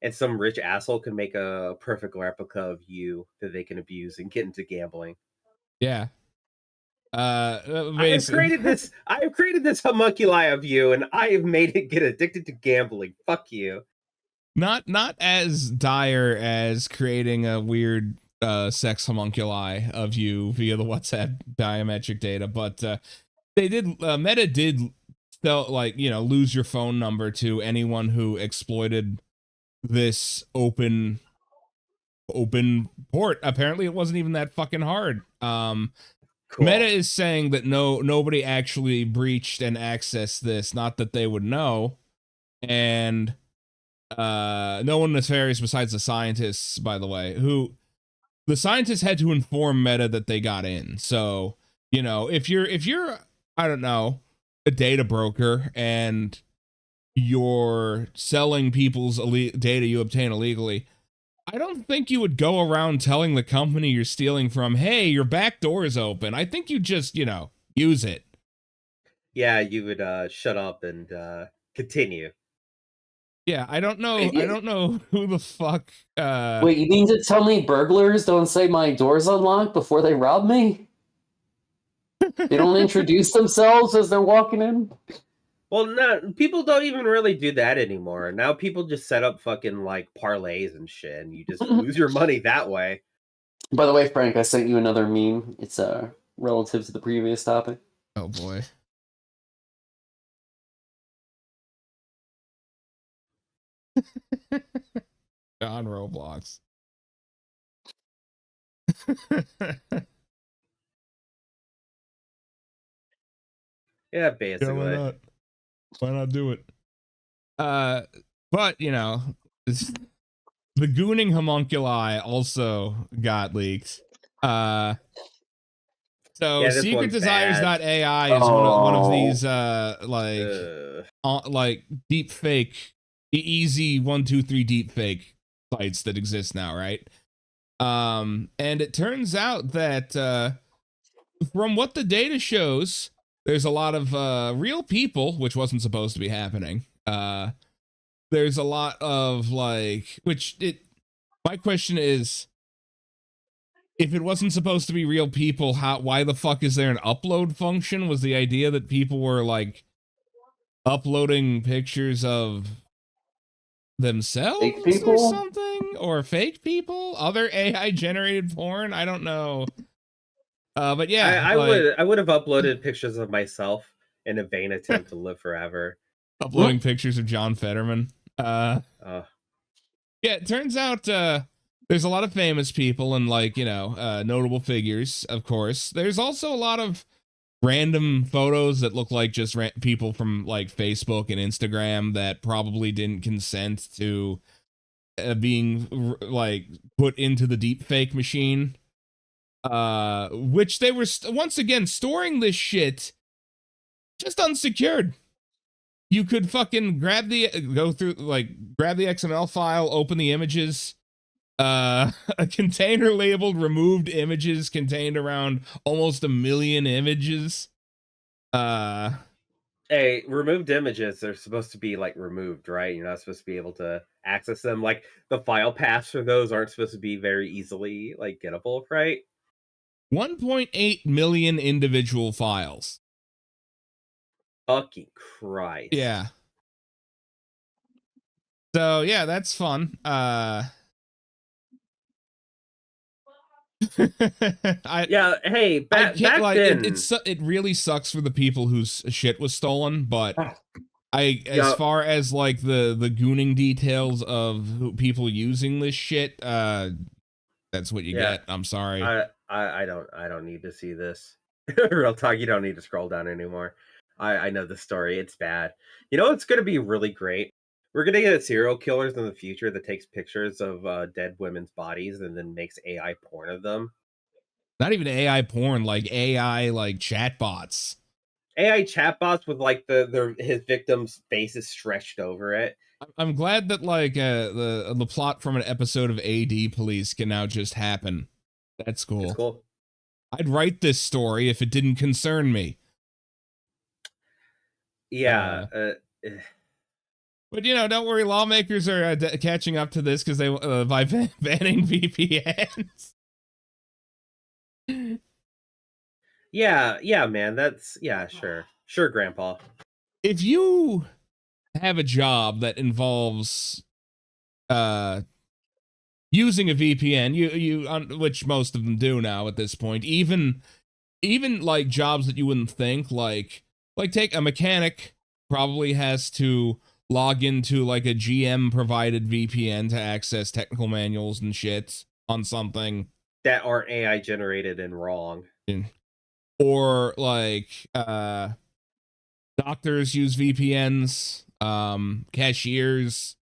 and some rich asshole can make a perfect replica of you that they can abuse and get into gambling. Yeah. I have created this homunculi of you, and I have made it get addicted to gambling. Fuck you. Not as dire as creating a weird sex homunculi of you via the WhatsApp biometric data, but they did Meta did lose your phone number to anyone who exploited this open port. Apparently it wasn't even that fucking hard. Cool. Meta is saying that nobody actually breached and accessed this, not that they would know, and no one nefarious besides the scientists, by the way, who the scientists had to inform Meta that they got in. So, if you're I don't know, a data broker and you're selling people's data you obtain illegally, I don't think you would go around telling the company you're stealing from, hey, your back door is open. I think you just, use it. Yeah, you would shut up and continue. Yeah, I don't know. I don't know who the fuck. Wait, you mean to tell me burglars don't say my door's unlocked before they rob me? They don't introduce themselves as they're walking in? Well, no, people don't even really do that anymore. Now people just set up fucking like parlays and shit, and you just lose your money that way. By the way, Frank, I sent you another meme. It's relative to the previous topic. Oh boy. On Roblox. Yeah, basically. Yeah, why not do it? But the gooning homunculi also got leaked. So secretdesires.ai is one of these like deep fake, easy 1, 2, 3 deep fake sites that exist now, right? And it turns out that from what the data shows, there's a lot of real people, which wasn't supposed to be happening. There's a lot of my question is, if it wasn't supposed to be real people, why the fuck is there an upload function? Was the idea that people were like uploading pictures of themselves or something? Or fake people? Other AI generated porn? I don't know. But yeah, I would have uploaded pictures of myself in a vain attempt to live forever. Uploading pictures of John Fetterman. Yeah, it turns out there's a lot of famous people and notable figures, of course. There's also a lot of random photos that look like just people from like Facebook and Instagram that probably didn't consent to being like put into the deep fake machine. which they were once again storing this shit just unsecured. You could fucking grab the XML file, open the images. A container labeled removed images contained around almost 1 million images. Hey, removed images are supposed to be like removed, right? You're not supposed to be able to access them. Like the file paths for those aren't supposed to be very easily like gettable, right? 1.8 million individual files. Fucking Christ. Yeah. So yeah, that's fun. Hey, back then, then, it really sucks for the people whose shit was stolen, but as far as like the gooning details of people using this shit, that's what you get. I'm sorry. I don't need to see this. Real talk, you don't need to scroll down anymore. I know the story. It's bad. You know what's gonna be really great? We're gonna get serial killers in the future that takes pictures of dead women's bodies and then makes AI porn of them. Not even AI porn, like AI like chatbots. AI chatbots with like his victim's face is stretched over it. I'm glad that like the plot from an episode of AD Police can now just happen. That's cool. It's cool. I'd write this story if it didn't concern me. Yeah. But you know, don't worry. Lawmakers are catching up to this because they by banning VPNs. Yeah, man. That's sure, Grandpa. If you have a job that involves using a VPN, which most of them do now at this point, even like jobs that you wouldn't think, like take a mechanic probably has to log into like a GM provided VPN to access technical manuals and shit on something that aren't AI generated and wrong. Or like doctors use VPNs, cashiers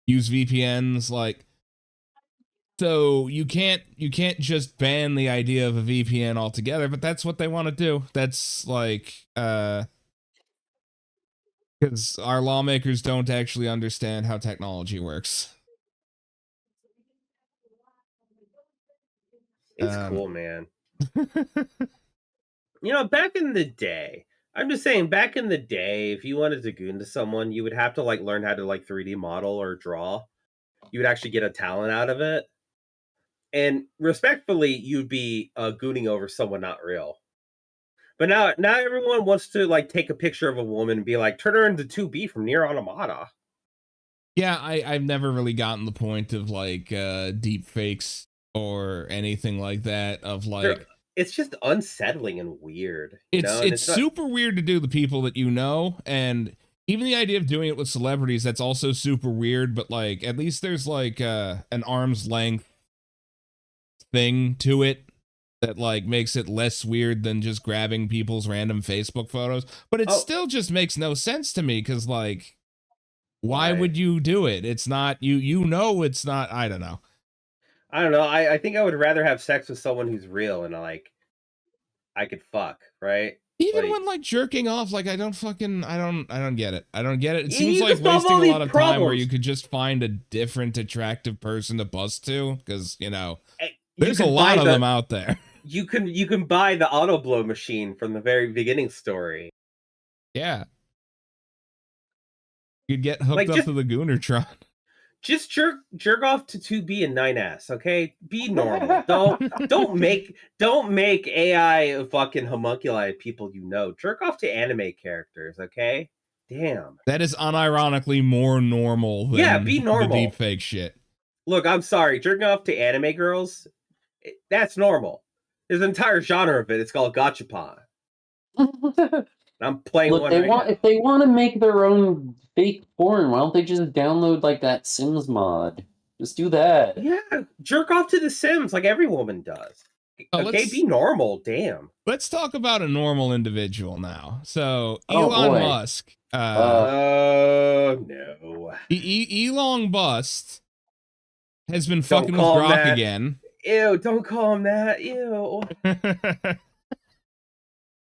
use VPNs, like, so you can't just ban the idea of a VPN altogether, but that's what they want to do. That's like because our lawmakers don't actually understand how technology works. It's cool, man. You know, back in the day, I'm just saying, back in the day, if you wanted to goon to someone, you would have to like learn how to like 3D model or draw. You would actually get a talent out of it. And respectfully, you'd be gooning over someone not real. But now everyone wants to like take a picture of a woman and be like, turn her into 2B from Near Automata. Yeah, I've never really gotten the point of like deep fakes or anything like that. Of like, it's just unsettling and weird. It's super weird to do the people that you know, and even the idea of doing it with celebrities, that's also super weird. But like, at least there's like an arm's length thing to it that like makes it less weird than just grabbing people's random Facebook photos. But it still just makes no sense to me because like, why would you do it? It's not it's not. I don't know. I think I would rather have sex with someone who's real and like I could fuck, right? Even when like jerking off, like I don't get it. I don't get it. It seems like wasting a lot of time where you could just find a different attractive person to bust to, because there's a lot of them out there. You can buy the auto blow machine from the very beginning story. Yeah. You'd get hooked up to the Goonertron. Just jerk off to 2B and 9S, okay? Be normal. don't make AI fucking homunculi people you know. Jerk off to anime characters, okay? Damn. That is unironically more normal than be normal. The deep fake shit. Look, I'm sorry, jerking off to anime girls, that's normal. There's an entire genre of it. It's called gachapon. I'm playing one right now. If they want to make their own fake porn, why don't they just download like that Sims mod? Just do that. Yeah, jerk off to The Sims like every woman does. Okay, be normal. Damn. Let's talk about a normal individual now. So Elon Musk. No. Elon Bust has been fucking with Grok again. Ew, don't call him that. Ew.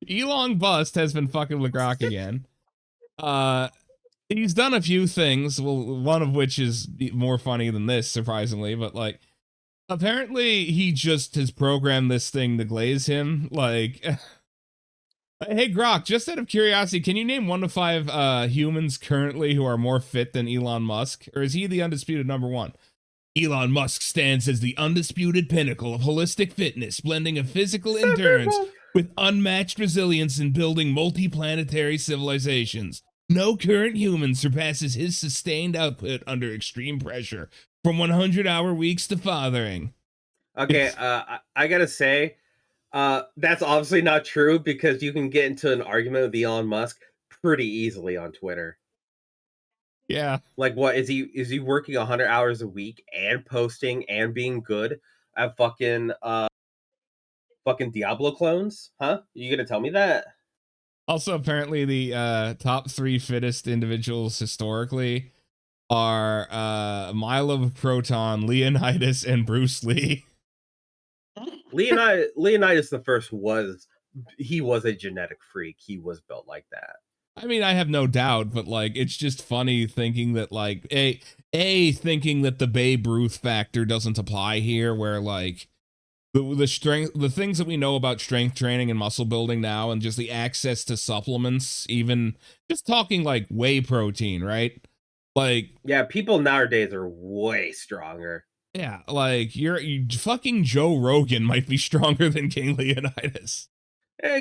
Elon Bust has been fucking with Grok again. He's done a few things, well, one of which is more funny than this, surprisingly, but like, apparently he just has programmed this thing to glaze him. Like, hey Grok, just out of curiosity, can you name 1 to 5 humans currently who are more fit than Elon Musk? Or is he the undisputed number one? Elon Musk stands as the undisputed pinnacle of holistic fitness, blending a physical endurance with unmatched resilience in building multi-planetary civilizations. No current human surpasses his sustained output under extreme pressure, from 100-hour weeks to fathering. Okay, I gotta say, that's obviously not true because you can get into an argument with Elon Musk pretty easily on Twitter. Yeah. Like, what is he working 100 hours a week and posting and being good at fucking Diablo clones? Huh? You gonna tell me that? Also, apparently the top 3 fittest individuals historically are Milo Proton, Leonidas, and Bruce Lee. Leonidas the first was a genetic freak. He was built like that. I mean, I have no doubt, but like, it's just funny thinking that like thinking that the Babe Ruth factor doesn't apply here, where like the strength, the things that we know about strength training and muscle building now, and just the access to supplements, even just talking like whey protein, right? Like, yeah, people nowadays are way stronger. Yeah, like you fucking Joe Rogan might be stronger than King Leonidas.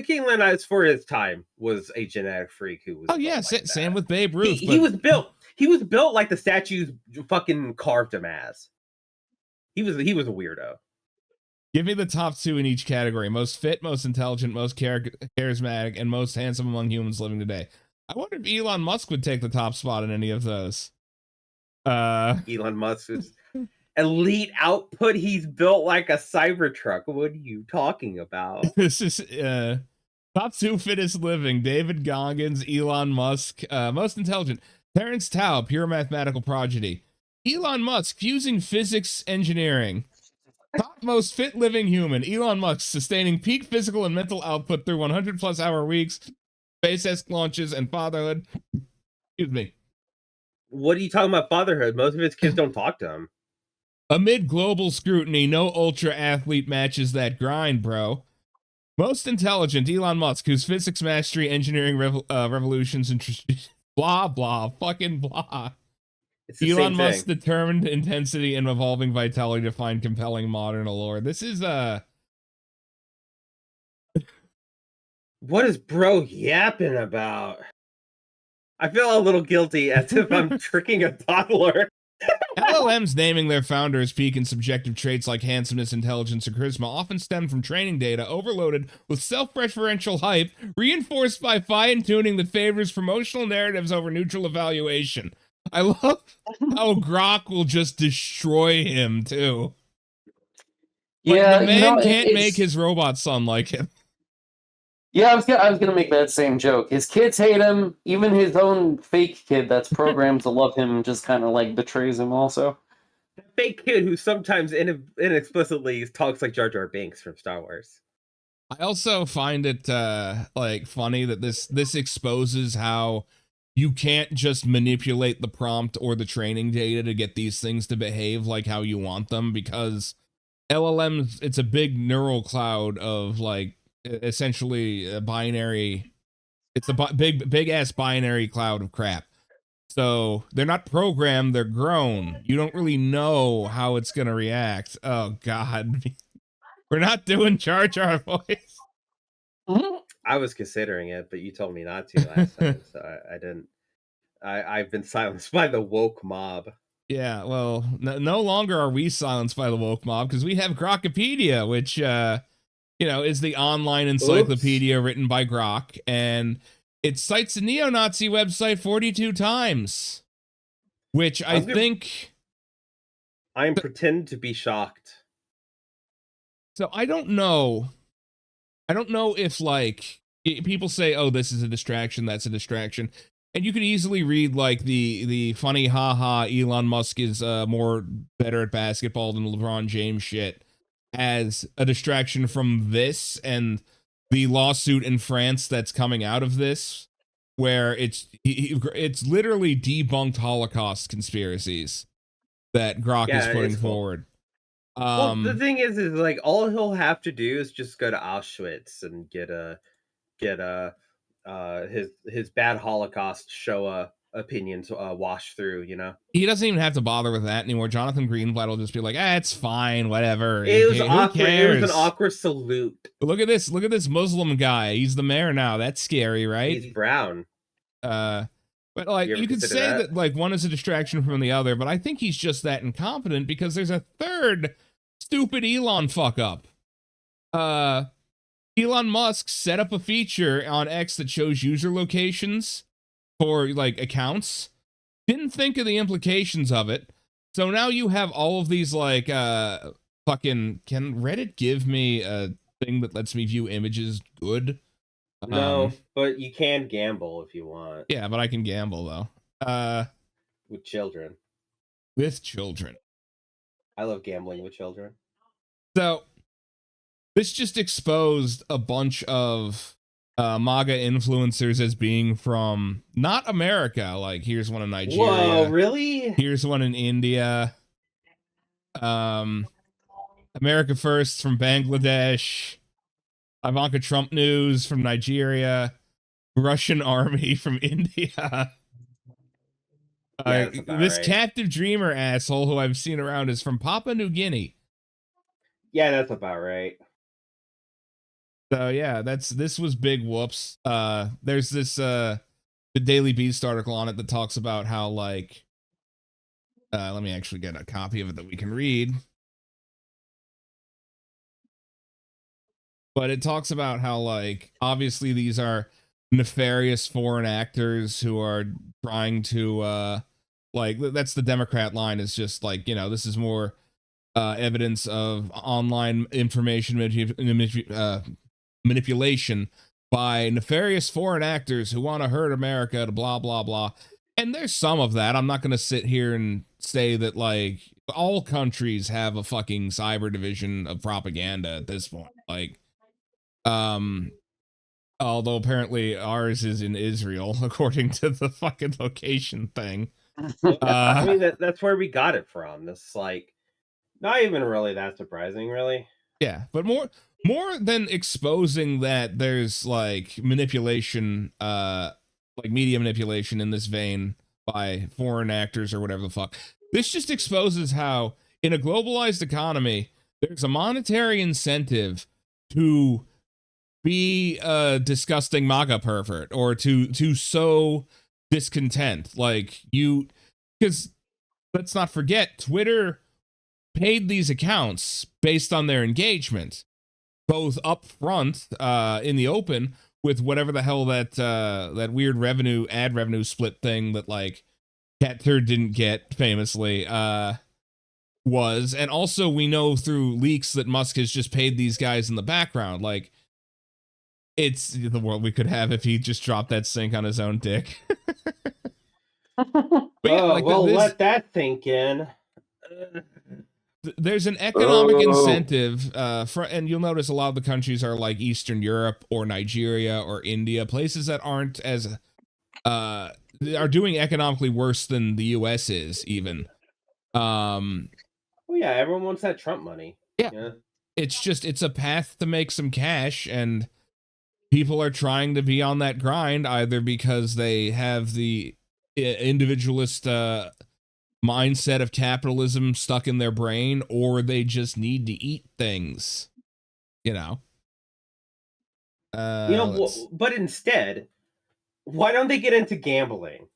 King Leonidas for his time was a genetic freak who was. Oh yeah, like same with Babe Ruth. He was built. He was built like the statues fucking carved him as. He was a weirdo. Give me the top 2 in each category: most fit, most intelligent, most charismatic, and most handsome among humans living today. I wonder if Elon Musk would take the top spot in any of those. Elon Musk is elite output. He's built like a Cybertruck. What are you talking about? This is top 2 fittest living: David Goggins, Elon Musk. Most intelligent: Terrence Tao, pure mathematical prodigy. Elon Musk, fusing physics engineering. Top most fit living human: Elon Musk, sustaining peak physical and mental output through 100+ hour weeks, SpaceX launches, and fatherhood. Excuse me. What are you talking about fatherhood? Most of his kids don't talk to him. Amid global scrutiny, no ultra athlete matches that grind, bro. Most intelligent: Elon Musk, whose physics mastery, engineering revolutions, and blah blah fucking blah. Elon Musk's determined intensity and evolving vitality to find compelling modern allure. This is what is bro yapping about? I feel a little guilty as if I'm tricking a toddler. LLMs naming their founders peak and subjective traits like handsomeness, intelligence, or charisma often stem from training data overloaded with self-referential hype, reinforced by fine-tuning that favors promotional narratives over neutral evaluation. I love how Grok will just destroy him, too. Yeah, like, the man can't make his robot son like him. Yeah, I was gonna make that same joke. His kids hate him. Even his own fake kid that's programmed to love him just kind of like betrays him also. The fake kid who sometimes inexplicitly talks like Jar Jar Binks from Star Wars. I also find it like funny that this exposes how you can't just manipulate the prompt or the training data to get these things to behave like how you want them, because LLMs, it's a big neural cloud of like essentially a binary. It's a big ass binary cloud of crap. So they're not programmed, they're grown. You don't really know how it's gonna react. Oh god. We're not doing Jar Jar voice. I was considering it, but you told me not to last time, so I didn't. I've been silenced by the woke mob. Yeah, well, no longer are we silenced by the woke mob, because we have Grokipedia, which, is the online encyclopedia written by Grok, and it cites a neo-Nazi website 42 times, which I think... I'm pretending to be shocked. So I don't know if, like, people say, oh, this is a distraction, that's a distraction. And you could easily read, like, the funny, haha, Elon Musk is better at basketball than LeBron James shit. as a distraction from this and the lawsuit in France that's coming out of this, where it's literally debunked Holocaust conspiracies that Grok is putting forward. Well, the thing is like all he'll have to do is just go to Auschwitz and get his bad Holocaust Shoah opinions washed through, you know. He doesn't even have to bother with that anymore. Jonathan Greenblatt will just be like, it's fine, whatever. It was awkward. Who cares? It was an awkward salute. But look at this Muslim guy. He's the mayor now. That's scary, right? He's brown. But like you could say that like one is a distraction from the other, but I think he's just that incompetent because there's a third stupid Elon fuck up. Elon Musk set up a feature on X that shows user locations for like accounts. Didn't think of the implications of it. So now you have all of these like fucking, can Reddit give me a thing that lets me view images good? No, but you can gamble if you want. Yeah, but I can gamble though. With children. With children. I love gambling with children. So this just exposed a bunch of MAGA influencers as being from not America. Like here's one in Nigeria. Whoa, really? Here's one in India. America First from Bangladesh. Ivanka Trump News from Nigeria. Russian Army from India. This right. captive dreamer asshole who I've seen around is from Papua New Guinea. Yeah, that's about right. So yeah, this was big whoops. There's this the Daily Beast article on it that talks about how like let me actually get a copy of it that we can read. But it talks about how like obviously these are nefarious foreign actors who are trying to like that's the Democrat line, is just like, you know, this is more evidence of online information manipulation by nefarious foreign actors who want to hurt America to blah blah blah. And there's some of that. I'm not going to sit here and say that like all countries have a fucking cyber division of propaganda at this point. Like although apparently ours is in Israel according to the fucking location thing. I mean that's where we got it from. This like not even really that surprising, really. Yeah, but more than exposing that there's like manipulation, like media manipulation in this vein by foreign actors or whatever the fuck. This just exposes how in a globalized economy, there's a monetary incentive to be a disgusting MAGA pervert or to sow discontent. Like because let's not forget, Twitter paid these accounts based on their engagement, both up front in the open with whatever the hell that weird ad revenue split thing that like Cat Turd didn't get famously was, and also we know through leaks that Musk has just paid these guys in the background. Like it's the world we could have if he just dropped that sink on his own dick. Yeah, like let that sink in. There's an economic incentive and you'll notice a lot of the countries are like Eastern Europe or Nigeria or India, places that aren't as are doing economically worse than the US is even. Well, yeah, everyone wants that Trump money. Yeah. It's a path to make some cash, and people are trying to be on that grind either because they have the individualist mindset of capitalism stuck in their brain, or they just need to eat things, you know. But instead, why don't they get into gambling?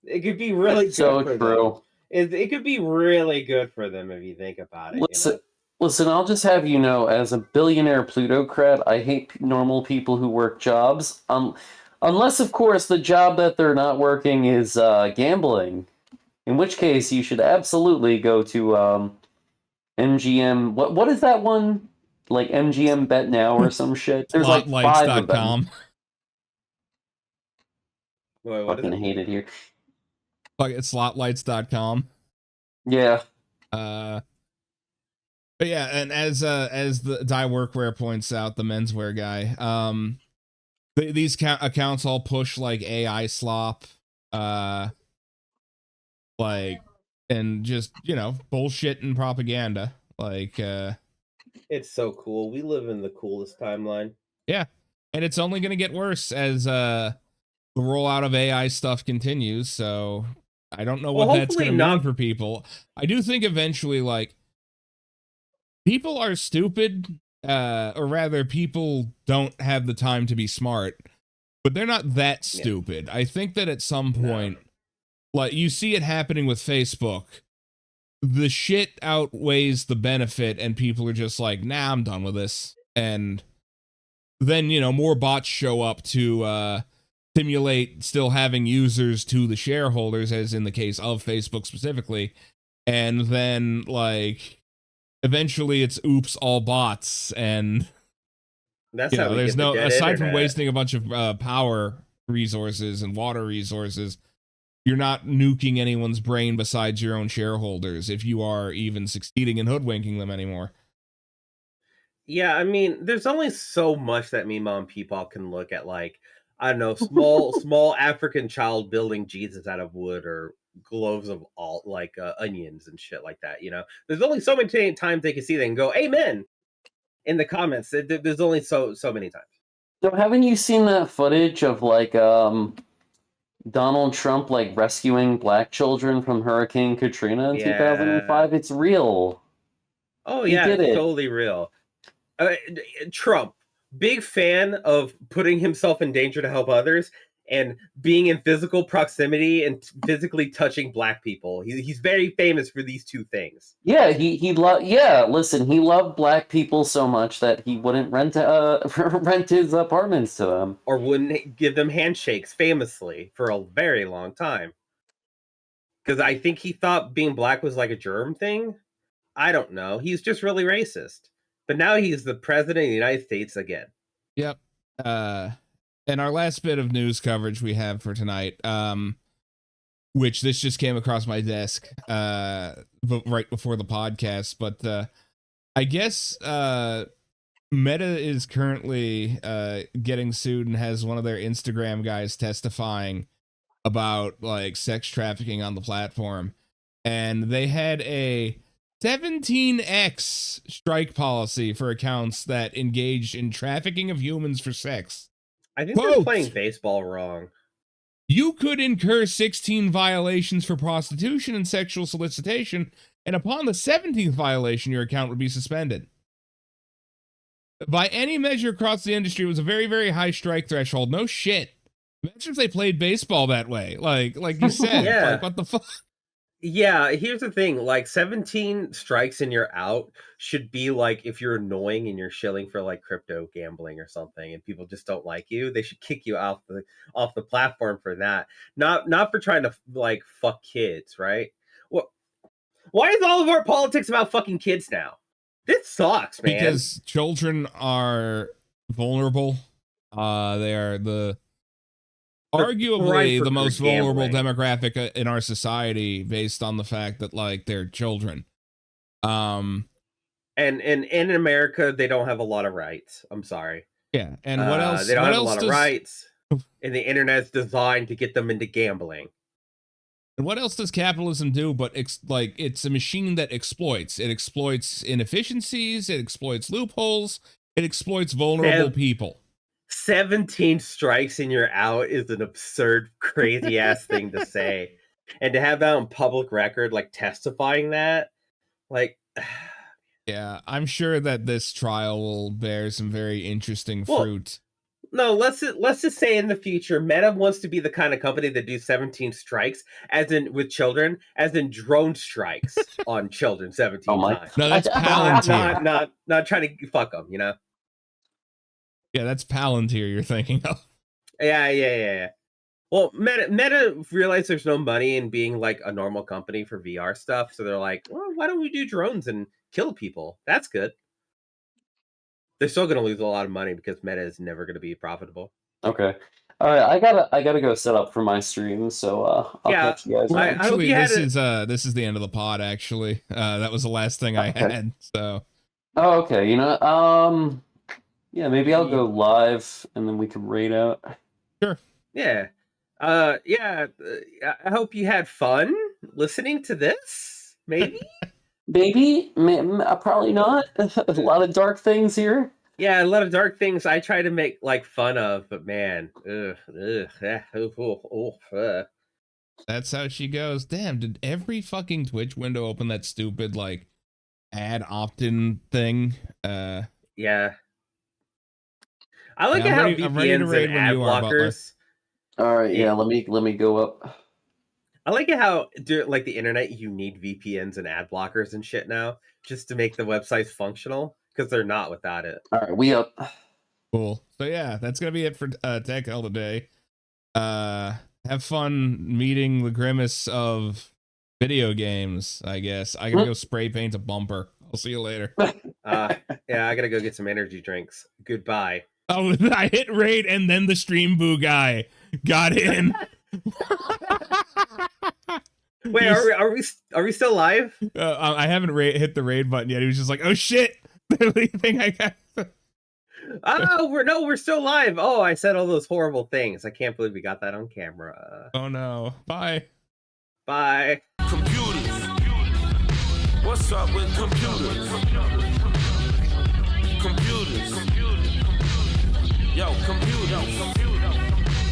It could be really good so for true. them. It could be really good for them if you think about it. Listen, I'll just have you know, as a billionaire plutocrat, I hate normal people who work jobs, unless of course the job that they're not working is gambling. In which case, you should absolutely go to MGM. What is that one? Like MGM Bet Now or some shit? There's like 5 of them. Wait, fucking hate it here. Fuck it, slotlights.com. Yeah. But yeah, and as the Die Workwear points out, the menswear guy, these accounts all push like AI slop, like, and just, you know, bullshit and propaganda. Like, It's so cool. We live in the coolest timeline. yeah, and it's only going to get worse as the rollout of AI stuff continues. So I don't know what that's going to mean for people. I do think eventually, like, people are stupid, or rather, people don't have the time to be smart, but they're not that stupid. Yeah. I think that at some point, like, you see it happening with Facebook, the shit outweighs the benefit, and people are just like, nah, I'm done with this. And then, you know, more bots show up to stimulate still having users to the shareholders, as in the case of Facebook specifically. And then, like, eventually it's oops, all bots. And that's you know, how there's no, aside internet. from wasting a bunch of power resources and water resources, you're not nuking anyone's brain besides your own shareholders, if you are even succeeding in hoodwinking them anymore. Yeah, I mean, there's only so much that me mom people can look at, like, I don't know, small African child building Jesus out of wood, or globes of all like onions and shit like that. You know, there's only so many times they can see that and go amen in the comments. There's only so many times. So haven't you seen that footage of like Donald Trump like rescuing black children from Hurricane Katrina in 2005? It's real. Oh yeah, it's totally real. Trump, big fan of putting himself in danger to help others, and being in physical proximity and physically touching black people. He's very famous for these two things. Yeah, he listen, he loved black people so much that he wouldn't rent his apartments to them, or wouldn't give them handshakes, famously, for a very long time. Because I think he thought being black was like a germ thing. I don't know. He's just really racist. But now he's the president of the United States again. Yep. And our last bit of news coverage we have for tonight, which this just came across my desk right before the podcast, but I guess Meta is currently getting sued and has one of their Instagram guys testifying about like sex trafficking on the platform, and they had a 17x strike policy for accounts that engaged in trafficking of humans for sex. I think they're playing baseball wrong. You could incur 16 violations for prostitution and sexual solicitation, and upon the 17th violation, your account would be suspended. By any measure across the industry, it was a very, very high strike threshold. No shit. Imagine if they played baseball that way. Like you said. Yeah. Like, what the fuck? Yeah, here's the thing. Like, 17 strikes and you're out should be like if you're annoying and you're shilling for like crypto gambling or something, and people just don't like you, they should kick you off the platform for that. Not for trying to like fuck kids, right? Well, why is all of our politics about fucking kids now? This sucks, man. Because children are vulnerable. They are arguably the most vulnerable demographic in our society, based on the fact that like they're children. And in America, they don't have a lot of rights. I'm sorry. Yeah, and what else? They don't have a lot of rights, and the internet's designed to get them into gambling. And what else does capitalism do? But it's a machine that exploits. It exploits inefficiencies. It exploits loopholes. It exploits vulnerable people. 17 strikes and you're out is an absurd, crazy ass thing to say, and to have that on public record, like testifying that, like. Yeah, I'm sure that this trial will bear some very interesting fruit. No, let's just say in the future, Meta wants to be the kind of company that do 17 strikes, as in with children, as in drone strikes on children 17 times. No, that's Palantir. Not trying to fuck them, you know. Yeah, that's Palantir you're thinking of. Yeah. Well, Meta realized there's no money in being like a normal company for VR stuff, so they're like, well, why don't we do drones and kill people? That's good. They're still going to lose a lot of money because Meta is never going to be profitable. Okay. All right, I gotta go set up for my stream, so I'll catch you guys. Well, later. actually, this is the end of the pod. Actually, that was the last thing I had. So. Oh, okay. You know, yeah, maybe I'll go live and then we can raid out. Sure. Yeah. I hope you had fun listening to this. Maybe. Maybe, probably not. A lot of dark things here. Yeah, a lot of dark things I try to make like fun of, but man, That's how she goes. Damn, did every fucking Twitch window open that stupid like ad opt-in thing? Yeah. I like how VPNs and ad blockers. All right, yeah, let me go up. I like how like the internet, you need VPNs and ad blockers and shit now just to make the websites functional, because they're not without it. All right, we up. Cool. So yeah, that's gonna be it for Tech Hell today. Have fun meeting the grimace of video games, I guess. I gotta go spray paint a bumper. I'll see you later. Yeah, I gotta go get some energy drinks. Goodbye. Oh, I hit raid and then the stream boo guy got in. Wait, are we still live? I haven't hit the raid button yet. He was just like, "Oh shit, they're leaving." I got. Oh, we're still live. Oh, I said all those horrible things. I can't believe we got that on camera. Oh no. Bye. Bye. Computers. What's up with computers? Computers. Yo, computers.